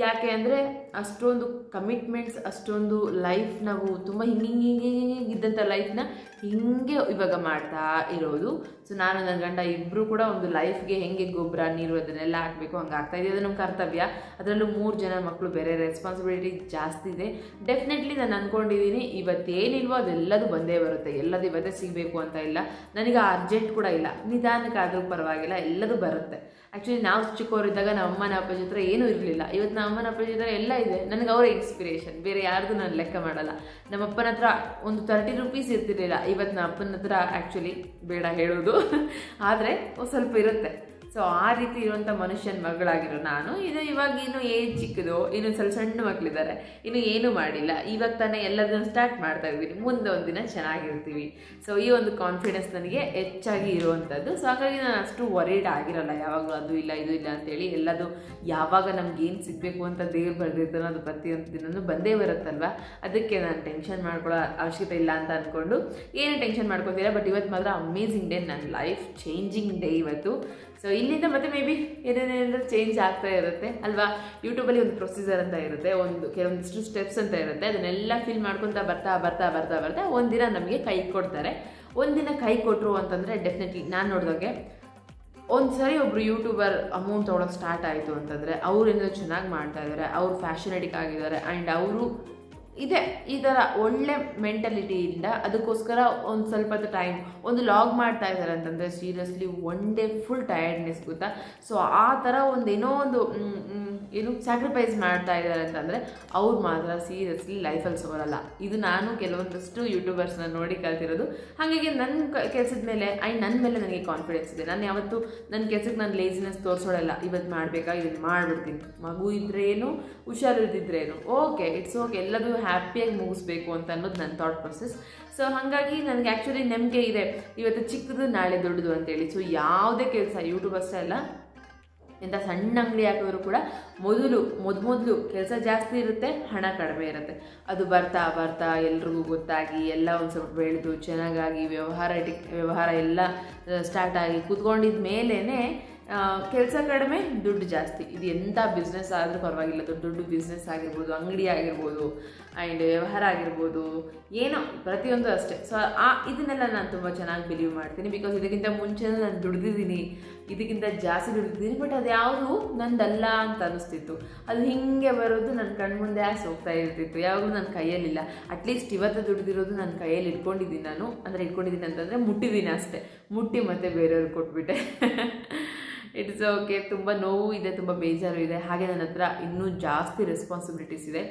ಯಾಕೆ ಅಂದರೆ ಅಷ್ಟೊಂದು ಕಮಿಟ್ಮೆಂಟ್ಸ್, ಅಷ್ಟೊಂದು ಲೈಫ್ ನಾವು ತುಂಬ ಹಿಂಗೆ ಇದ್ದಂಥ ಲೈಫ್ನ ಹಿಂಗೆ ಇವಾಗ ಮಾಡ್ತಾ ಇರೋದು. ಸೊ ನಾನು ನನ್ನ ಗಂಡ ಇಬ್ಬರು ಕೂಡ ಒಂದು ಲೈಫ್ಗೆ ಹೆಂಗೆ ಗೊಬ್ಬರ ನೀರು ಅದನ್ನೆಲ್ಲ ಹಾಕಬೇಕು ಹಂಗೆ ಆಗ್ತಾಯಿದೆ. ಅದು ನಮ್ಮ ಕರ್ತವ್ಯ. ಅದರಲ್ಲೂ 3 ಜನ ಮಕ್ಕಳು, ಬೇರೆ ರೆಸ್ಪಾನ್ಸಿಬಿಲಿಟಿ ಜಾಸ್ತಿ ಇದೆ. ಡೆಫಿನೆಟ್ಲಿ ನಾನು ಅಂದ್ಕೊಂಡಿದ್ದೀನಿ ಇವತ್ತೇನಿಲ್ವೋ ಅದೆಲ್ಲದು ಬಂದೇ ಬರುತ್ತೆ. ಎಲ್ಲದು ಇವತ್ತೇ ಸಿಗಬೇಕು ಅಂತ ಇಲ್ಲ, ನನಗೆ ಅರ್ಜೆಂಟ್ ಕೂಡ ಇಲ್ಲ. ನಿಧಾನಕ್ಕಾದರೂ ಪರವಾಗಿಲ್ಲ, ಎಲ್ಲದೂ ಬರುತ್ತೆ. ಆ್ಯಕ್ಚುಲಿ ನಾವು ಚಿಕ್ಕವರಿದ್ದಾಗ ನಮ್ಮ ಅಮ್ಮನ ಅಪ್ಪಾಜಿ ಹತ್ರ ಏನೂ ಇರಲಿಲ್ಲ. ಇವತ್ತು ನಮ್ಮ ಅಮ್ಮನ ಅಪ್ಪಾಜಿ ಹತ್ರ ಎಲ್ಲ ಇದೆ. ನನಗೆ ಅವರ ಇನ್ಸ್ಪಿರೇಷನ್, ಬೇರೆ ಯಾರ್ದು ನಾನು ಲೆಕ್ಕ ಮಾಡಲ್ಲ. ನಮ್ಮ ಅಪ್ಪನ ಹತ್ರ ಒಂದು 30 ರೂಪೀಸ್ ಇರ್ತಿರ್ಲಿಲ್ಲ. ಇವತ್ತು ನಮ್ಮ ಅಪ್ಪನ ಹತ್ರ ಆ್ಯಕ್ಚುಲಿ ಬೇಡ ಹೇಳೋದು, ಆದರೆ ಸ್ವಲ್ಪ ಇರುತ್ತೆ. ಸೊ ಆ ರೀತಿ ಇರುವಂಥ ಮನುಷ್ಯನ ಮಗಳಾಗಿರೋ ನಾನು ಇವಾಗ ಇನ್ನು ಏಜ್ ಚಿಕ್ಕದು, ಇನ್ನು ಸ್ವಲ್ಪ ಸಣ್ಣ ಮಕ್ಕಳಿದ್ದಾರೆ, ಇನ್ನು ಏನೂ ಮಾಡಿಲ್ಲ. ಇವಾಗ ತಾನೇ ಎಲ್ಲದನ್ನು ಸ್ಟಾರ್ಟ್ ಮಾಡ್ತಾ ಇದ್ದೀನಿ. ಮುಂದೆ ಒಂದು ದಿನ ಚೆನ್ನಾಗಿರ್ತೀವಿ. ಸೊ ಈ ಒಂದು ಕಾನ್ಫಿಡೆನ್ಸ್ ನನಗೆ ಹೆಚ್ಚಾಗಿ ಇರುವಂಥದ್ದು. ಸೊ ಹಾಗಾಗಿ ನಾನು ಅಷ್ಟು ವರೀಡ್ ಆಗಿರಲ್ಲ ಯಾವಾಗಲೂ ಅದು ಇಲ್ಲ ಇದು ಇಲ್ಲ ಅಂತೇಳಿ. ಎಲ್ಲದು ಯಾವಾಗ ನಮ್ಗೆ ಏನು ಸಿಗಬೇಕು ಅಂತ ದೇವ್ರು ಬರೆದಿರ್ತಾನೋ ಅದು ಪ್ರತಿಯೊಂದು ದಿನವೂ ಬಂದೇ ಬರುತ್ತಲ್ವ. ಅದಕ್ಕೆ ನಾನು ಟೆನ್ಷನ್ ಮಾಡ್ಕೊಳ್ಳೋ ಅವಶ್ಯಕತೆ ಇಲ್ಲ ಅಂತ ಅಂದ್ಕೊಂಡು ಏನು ಟೆನ್ಷನ್ ಮಾಡ್ಕೊತೀರ. ಬಟ್ ಇವತ್ತು ಮಾತ್ರ ಅಮೇಝಿಂಗ್ ಡೇ, ನನ್ನ ಲೈಫ್ ಚೇಂಜಿಂಗ್ ಡೇ ಇವತ್ತು. ಸೊ ಇಲ್ಲಿಂದ ಮತ್ತೆ ಮೇ ಬಿ ಏನೇನೇನಾದರೂ ಚೇಂಜ್ ಆಗ್ತಾ ಇರುತ್ತೆ ಅಲ್ವಾ. ಯೂಟ್ಯೂಬಲ್ಲಿ ಒಂದು ಪ್ರೊಸೀಜರ್ ಅಂತ ಇರುತ್ತೆ, ಕೆಲವೊಂದಿಷ್ಟು ಸ್ಟೆಪ್ಸ್ ಅಂತ ಇರುತ್ತೆ. ಅದನ್ನೆಲ್ಲ ಫಿಲ್ ಮಾಡ್ಕೊತಾ ಬರ್ತಾ ಒಂದಿನ ನಮಗೆ ಕೈ ಕೊಡ್ತಾರೆ. ಒಂದಿನ ಕೈ ಕೊಟ್ಟರು ಅಂತಂದರೆ ಡೆಫಿನೆಟ್ಲಿ ನಾನು ನೋಡಿದಾಗೆ ಒಂದು ಸರಿ ಒಬ್ಬರು ಯೂಟ್ಯೂಬರ್ ಅಮೌಂಟ್ ತೊಗೊಳಕ್ಕೆ ಸ್ಟಾರ್ಟ್ ಆಯಿತು ಅಂತಂದರೆ ಅವರೇನಾದ್ರು ಚೆನ್ನಾಗಿ ಮಾಡ್ತಾ ಇದ್ದಾರೆ, ಅವರು ಫ್ಯಾಷನೆಟಿಕ್ ಆಗಿದ್ದಾರೆ ಆ್ಯಂಡ್ ಅವರು ಇದೆ ಈ ಥರ ಒಳ್ಳೆ ಮೆಂಟಾಲಿಟಿಯಿಂದ ಅದಕ್ಕೋಸ್ಕರ ಒಂದು ಸ್ವಲ್ಪ ಟೈಮ್ ಒಂದು ಲಾಗ್ ಮಾಡ್ತಾ ಇದ್ದಾರೆ ಅಂತಂದರೆ seriously one day full tiredness ಗೊತ್ತಾ. ಸೊ ಆ ಥರ ಏನೋ ಒಂದು ಸ್ಯಾಕ್ರಿಫೈಸ್ ಮಾಡ್ತಾ ಇದ್ದಾರೆ ಅಂತಂದರೆ ಅವ್ರು ಮಾತ್ರ ಸೀರಿಯಸ್ಲಿ ಲೈಫಲ್ಲಿ ಸೋರಲ್ಲ. ಇದು ನಾನು ಕೆಲವೊಂದಷ್ಟು ಯೂಟ್ಯೂಬರ್ಸ್ನ ನೋಡಿ ಕಲ್ತಿರೋದು. ಹಾಗಾಗಿ ನನ್ನ ಕೆಲಸದ ಮೇಲೆ ನನ್ನ ಮೇಲೆ ನನಗೆ ಕಾನ್ಫಿಡೆನ್ಸ್ ಇದೆ. ನಾನು ಯಾವತ್ತೂ ನನ್ನ ಕೆಲಸಕ್ಕೆ ನಾನು ಲೇಸಿನೆಸ್ ತೋರಿಸೋಳಲ್ಲ. ಇವತ್ತು ಮಾಡಬೇಕಾ ಇದನ್ನು ಮಾಡಿಬಿಡ್ತೀನಿ, ಮಗು ಇದ್ರೇನು ಹುಷಾರಿದ್ದಿದ್ರೇನು ಓಕೆ ಇಟ್ಸ್ ಓಕೆ, ಎಲ್ಲದೂ ಹ್ಯಾಪಿಯಾಗಿ ಮುಗಿಸ್ಬೇಕು ಅಂತ ಅನ್ನೋದು ನನ್ನ ಥಾಟ್ ಪ್ರೊಸೆಸ್. ಸೊ ಹಾಗಾಗಿ ನನಗೆ ಆ್ಯಕ್ಚುಲಿ ನಂಬಿಕೆ ಇದೆ ಇವತ್ತು ಚಿಕ್ಕದು ನಾಳೆ ದೊಡ್ಡದು ಅಂತೇಳಿ. ಸೊ ಯಾವುದೇ ಕೆಲಸ ಯೂಟ್ಯೂಬ್ ಅಷ್ಟೇ ಅಲ್ಲ, ಇಂಥ ಸಣ್ಣ ಅಂಗಡಿ ಹಾಕಿದ್ರು ಕೂಡ ಮೊದಲು ಕೆಲಸ ಜಾಸ್ತಿ ಇರುತ್ತೆ, ಹಣ ಕಡಿಮೆ ಇರುತ್ತೆ. ಅದು ಬರ್ತಾ ಎಲ್ರಿಗೂ ಗೊತ್ತಾಗಿ ಎಲ್ಲ ಒಂದು ಸ್ವಲ್ಪ ಬೆಳೆದು ಚೆನ್ನಾಗಾಗಿ ವ್ಯವಹಾರ ಎಲ್ಲ ಸ್ಟಾರ್ಟ್ ಆಗಿ ಕೂತ್ಕೊಂಡಿದ್ದ ಮೇಲೇ ಕೆಲಸ ಕಡಿಮೆ ದುಡ್ಡು ಜಾಸ್ತಿ. ಇದು ಎಂಥ ಬಿಸ್ನೆಸ್ ಆದರೂ ಪರವಾಗಿಲ್ಲ, ದೊಡ್ಡ ಬಿಸ್ನೆಸ್ ಆಗಿರ್ಬೋದು, ಅಂಗಡಿ ಆಗಿರ್ಬೋದು ಆ್ಯಂಡ್ ವ್ಯವಹಾರ ಆಗಿರ್ಬೋದು, ಏನೋ ಪ್ರತಿಯೊಂದು ಅಷ್ಟೇ. ಸೊ ಇದನ್ನೆಲ್ಲ ನಾನು ತುಂಬ ಚೆನ್ನಾಗಿ ಬಿಲೀವ್ ಮಾಡ್ತೀನಿ. ಬಿಕಾಸ್ ಇದಕ್ಕಿಂತ ಮುಂಚೆ ನಾನು ದುಡ್ದಿದ್ದೀನಿ, ಇದಕ್ಕಿಂತ ಜಾಸ್ತಿ ದುಡ್ದಿದ್ದೀನಿ. ಬಟ್ ಅದು ಯಾವುದು ನಂದಲ್ಲ ಅಂತ ಅನ್ನಿಸ್ತಿತ್ತು. ಅದು ಹಿಂಗೆ ಬರೋದು ನನ್ನ ಕಣ್ಮುಂದೆ ಹೋಗ್ತಾ ಇರ್ತಿತ್ತು, ಯಾವಾಗಲೂ ನನ್ನ ಕೈಯಲ್ಲಿಲ್ಲ. ಅಟ್ಲೀಸ್ಟ್ ಇವತ್ತು ದುಡ್ದಿರೋದು ನನ್ನ ಕೈಯಲ್ಲಿ ಇಟ್ಕೊಂಡಿದ್ದೀನಿ ನಾನು. ಅಂದರೆ ಇಟ್ಕೊಂಡಿದ್ದೀನಿ ಅಂತಂದರೆ ಮುಟ್ಟಿದ್ದೀನಿ ಅಷ್ಟೇ, ಮುಟ್ಟಿ ಮತ್ತೆ ಬೇರೆಯವ್ರಿಗೆ ಕೊಟ್ಬಿಟ್ಟೆ. It's okay. ತುಂಬ ನೋವು ಇದೆ, ತುಂಬ ಬೇಜಾರು ಇದೆ. ಹಾಗೆ ನನ್ನ ಹತ್ರ ಇನ್ನೂ ಜಾಸ್ತಿ ರೆಸ್ಪಾನ್ಸಿಬಿಲಿಟೀಸ್ ಇದೆ.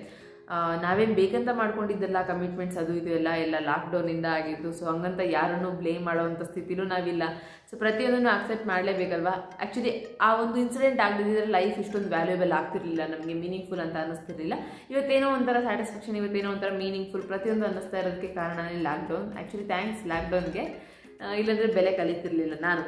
ನಾವೇನು ಬೇಕಂತ ಮಾಡ್ಕೊಂಡಿದ್ದಲ್ಲ ಕಮಿಟ್ಮೆಂಟ್ಸ್ ಅದು ಇದು ಎಲ್ಲ ಲಾಕ್ಡೌನಿಂದ ಆಗಿದ್ದು. ಸೊ ಹಂಗಂತ ಯಾರನ್ನೂ ಬ್ಲೇಮ್ ಮಾಡೋವಂಥ ಸ್ಥಿತಿನೂ ನಾವಿಲ್ಲ. ಸೊ ಪ್ರತಿಯೊಂದನ್ನು ಅಕ್ಸೆಪ್ಟ್ ಮಾಡಲೇಬೇಕಲ್ವಾ. ಆ್ಯಕ್ಚುಲಿ ಆ ಒಂದು ಇನ್ಸಿಡೆಂಟ್ ಆಗದಿದ್ದರೆ ಲೈಫ್ ಇಷ್ಟೊಂದು ವ್ಯಾಲ್ಯೂಬಲ್ ಆಗ್ತಿರಲಿಲ್ಲ, ನಮಗೆ ಮೀನಿಂಗ್ಫುಲ್ ಅಂತ ಅನ್ನಿಸ್ತಿರಲಿಲ್ಲ. ಇವತ್ತೇನೋ ಒಂಥರ ಸ್ಯಾಟಿಸ್ಫ್ಯಾಕ್ಷನ್, ಇವತ್ತೇನೋ ಒಂಥರ ಮೀನಿಂಗ್ಫುಲ್ ಪ್ರತಿಯೊಂದು ಅನ್ನಿಸ್ತಾ ಇರೋದಕ್ಕೆ ಕಾರಣನೇ ಲಾಕ್ಡೌನ್. ಆ್ಯಕ್ಚುಲಿ ಥ್ಯಾಂಕ್ಸ್ ಲಾಕ್ಡೌನ್ಗೆ. ಇಲ್ಲಾಂದರೆ ಬೆಲೆ ಕಲಿತಿರಲಿಲ್ಲ, ನಾನು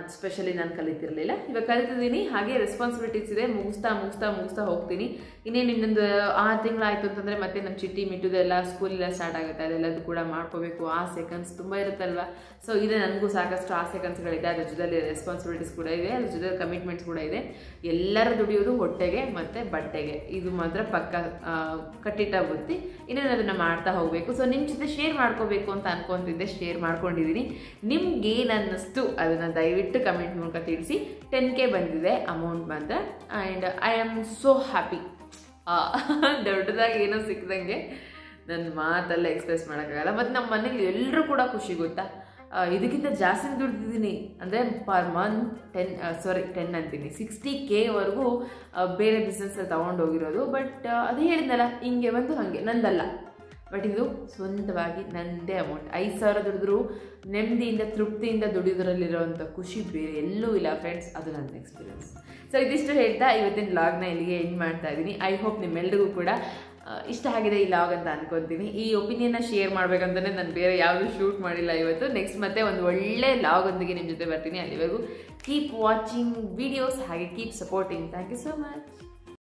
ಕಲಿತಿರಲಿಲ್ಲ. ಇವಾಗ ಕಲಿತಿದ್ದೀನಿ. ಹಾಗೆ ರೆಸ್ಪಾನ್ಸಿಬಿಲಿಟೀಸ್ ಇದೆ, ಮುಗಿಸ್ತಾ ಹೋಗ್ತೀನಿ. ಇನ್ನೇನು ಇನ್ನೊಂದು 6 ತಿಂಗಳಾಯಿತು ಅಂತಂದರೆ ಮತ್ತೆ ನಮ್ಮ ಚಿಟ್ಟಿ ಮಿಟ್ಟುದೆಲ್ಲ ಸ್ಕೂಲೆಲ್ಲ ಸ್ಟಾರ್ಟ್ ಆಗುತ್ತೆ. ಅದೆಲ್ಲದು ಕೂಡ ಮಾಡ್ಕೋಬೇಕು. ಆ ಸೆಕೆಂಡ್ಸ್ ತುಂಬ ಇರುತ್ತಲ್ವ. ಸೊ ಇದೆ, ನನಗೂ ಸಾಕಷ್ಟು ಆ ಸೆಕೆಂಡ್ಸ್ಗಳಿದೆ. ಅದ್ರ ಜೊತೆಲಿ ರೆಸ್ಪಾನ್ಸಿಬಿಲಿಟೀಸ್ ಕೂಡ ಇದೆ, ಅದ್ರ ಜೊತೆ ಕಮಿಟ್ಮೆಂಟ್ಸ್ ಕೂಡ ಇದೆ. ಎಲ್ಲರೂ ದುಡಿಯೋದು ಹೊಟ್ಟೆಗೆ ಮತ್ತು ಬಟ್ಟೆಗೆ, ಇದು ಮಾತ್ರ ಪಕ್ಕ ಕಟ್ಟಿಟ್ಟ ಬುತ್ತಿ. ಇನ್ನೇನು ಅದನ್ನು ಮಾಡ್ತಾ ಹೋಗಬೇಕು. ಸೊ ನಿಮ್ಮ ಜೊತೆ ಶೇರ್ ಮಾಡ್ಕೋಬೇಕು ಅಂತ ಅನ್ಕೊತಿದ್ದೆ, ಶೇರ್ ಮಾಡ್ಕೊಂಡಿದ್ದೀನಿ. ನಿಮ್ಗೇನು ಅನ್ನಿಸ್ತು ಅದನ್ನು ದಯವಿಟ್ಟು ಕಮೆಂಟ್ ಮೂಲಕ ತಿಳಿಸಿ. 10K ಬಂದಿದೆ ಅಮೌಂಟ್ ಮಾತ್ರ and I am so happy. ದೊಡ್ಡದಾಗಿ ಏನೋ ಸಿಕ್ಕಿದಂಗೆ ನನ್ನ ಮಾತೆಲ್ಲ ಎಕ್ಸ್ಪ್ರೆಸ್ ಮಾಡೋಕ್ಕಾಗಲ್ಲ. ಮತ್ತು ನಮ್ಮ ಮನೇಲಿ ಎಲ್ಲರೂ ಕೂಡ ಖುಷಿ ಗೊತ್ತಾ. ಇದಕ್ಕಿಂತ ಜಾಸ್ತಿ ದುಡ್ದಿದ್ದೀನಿ ಅಂದರೆ ಪರ್ ಮಂತ್ 10 ಅಂತೀನಿ 60Kವರೆಗೂ ಬೇರೆ ಬಿಸ್ನೆಸ್ಸಲ್ಲಿ ತೊಗೊಂಡೋಗಿರೋದು. ಬಟ್ ಅದೇ ಹೇಳಿದ್ನಲ್ಲ, ಹಿಂಗೆ ಬಂದು ಹಾಗೆ ನಂದಲ್ಲ. ಬಟ್ ಇದು ಸ್ವಂತವಾಗಿ ನನ್ನದೇ ಅಮೌಂಟ್. 5,000 ದುಡಿದ್ರು ನೆಮ್ಮದಿಯಿಂದ ತೃಪ್ತಿಯಿಂದ ದುಡಿಯೋದ್ರಲ್ಲಿರೋವಂಥ ಖುಷಿ ಬೇರೆ ಎಲ್ಲೂ ಇಲ್ಲ ಫ್ರೆಂಡ್ಸ್. ಅದು ನನ್ನ ಎಕ್ಸ್ಪೀರಿಯನ್ಸ್. ಸೊ ಇದಿಷ್ಟು ಹೇಳ್ತಾ ಇವತ್ತಿನ ಲಾಗ್ನ ಇಲ್ಲಿಗೆ ಎಂಡ್ ಮಾಡ್ತಾ ಇದ್ದೀನಿ. ಐ ಹೋಪ್ ನಿಮ್ಮೆಲ್ರಿಗೂ ಕೂಡ ಇಷ್ಟ ಆಗಿದೆ ಈ ಲಾಗ್ ಅಂತ ಅನ್ಕೊತೀನಿ. ಈ ಒಪಿನಿಯನ್ನ ಶೇರ್ ಮಾಡ್ಬೇಕಂತಲೇ ನಾನು ಬೇರೆ ಯಾವುದೂ ಶೂಟ್ ಮಾಡಿಲ್ಲ ಇವತ್ತು. ನೆಕ್ಸ್ಟ್ ಮತ್ತೆ ಒಂದು ಒಳ್ಳೆ ಲಾಗ್ ಒಂದಿಗೆ ನಿಮ್ಮ ಜೊತೆ ಬರ್ತೀನಿ. ಅಲ್ಲಿವರೆಗೂ ಕೀಪ್ ವಾಚಿಂಗ್ ವಿಡಿಯೋಸ್, ಹಾಗೆ keep supporting. Thank you so much.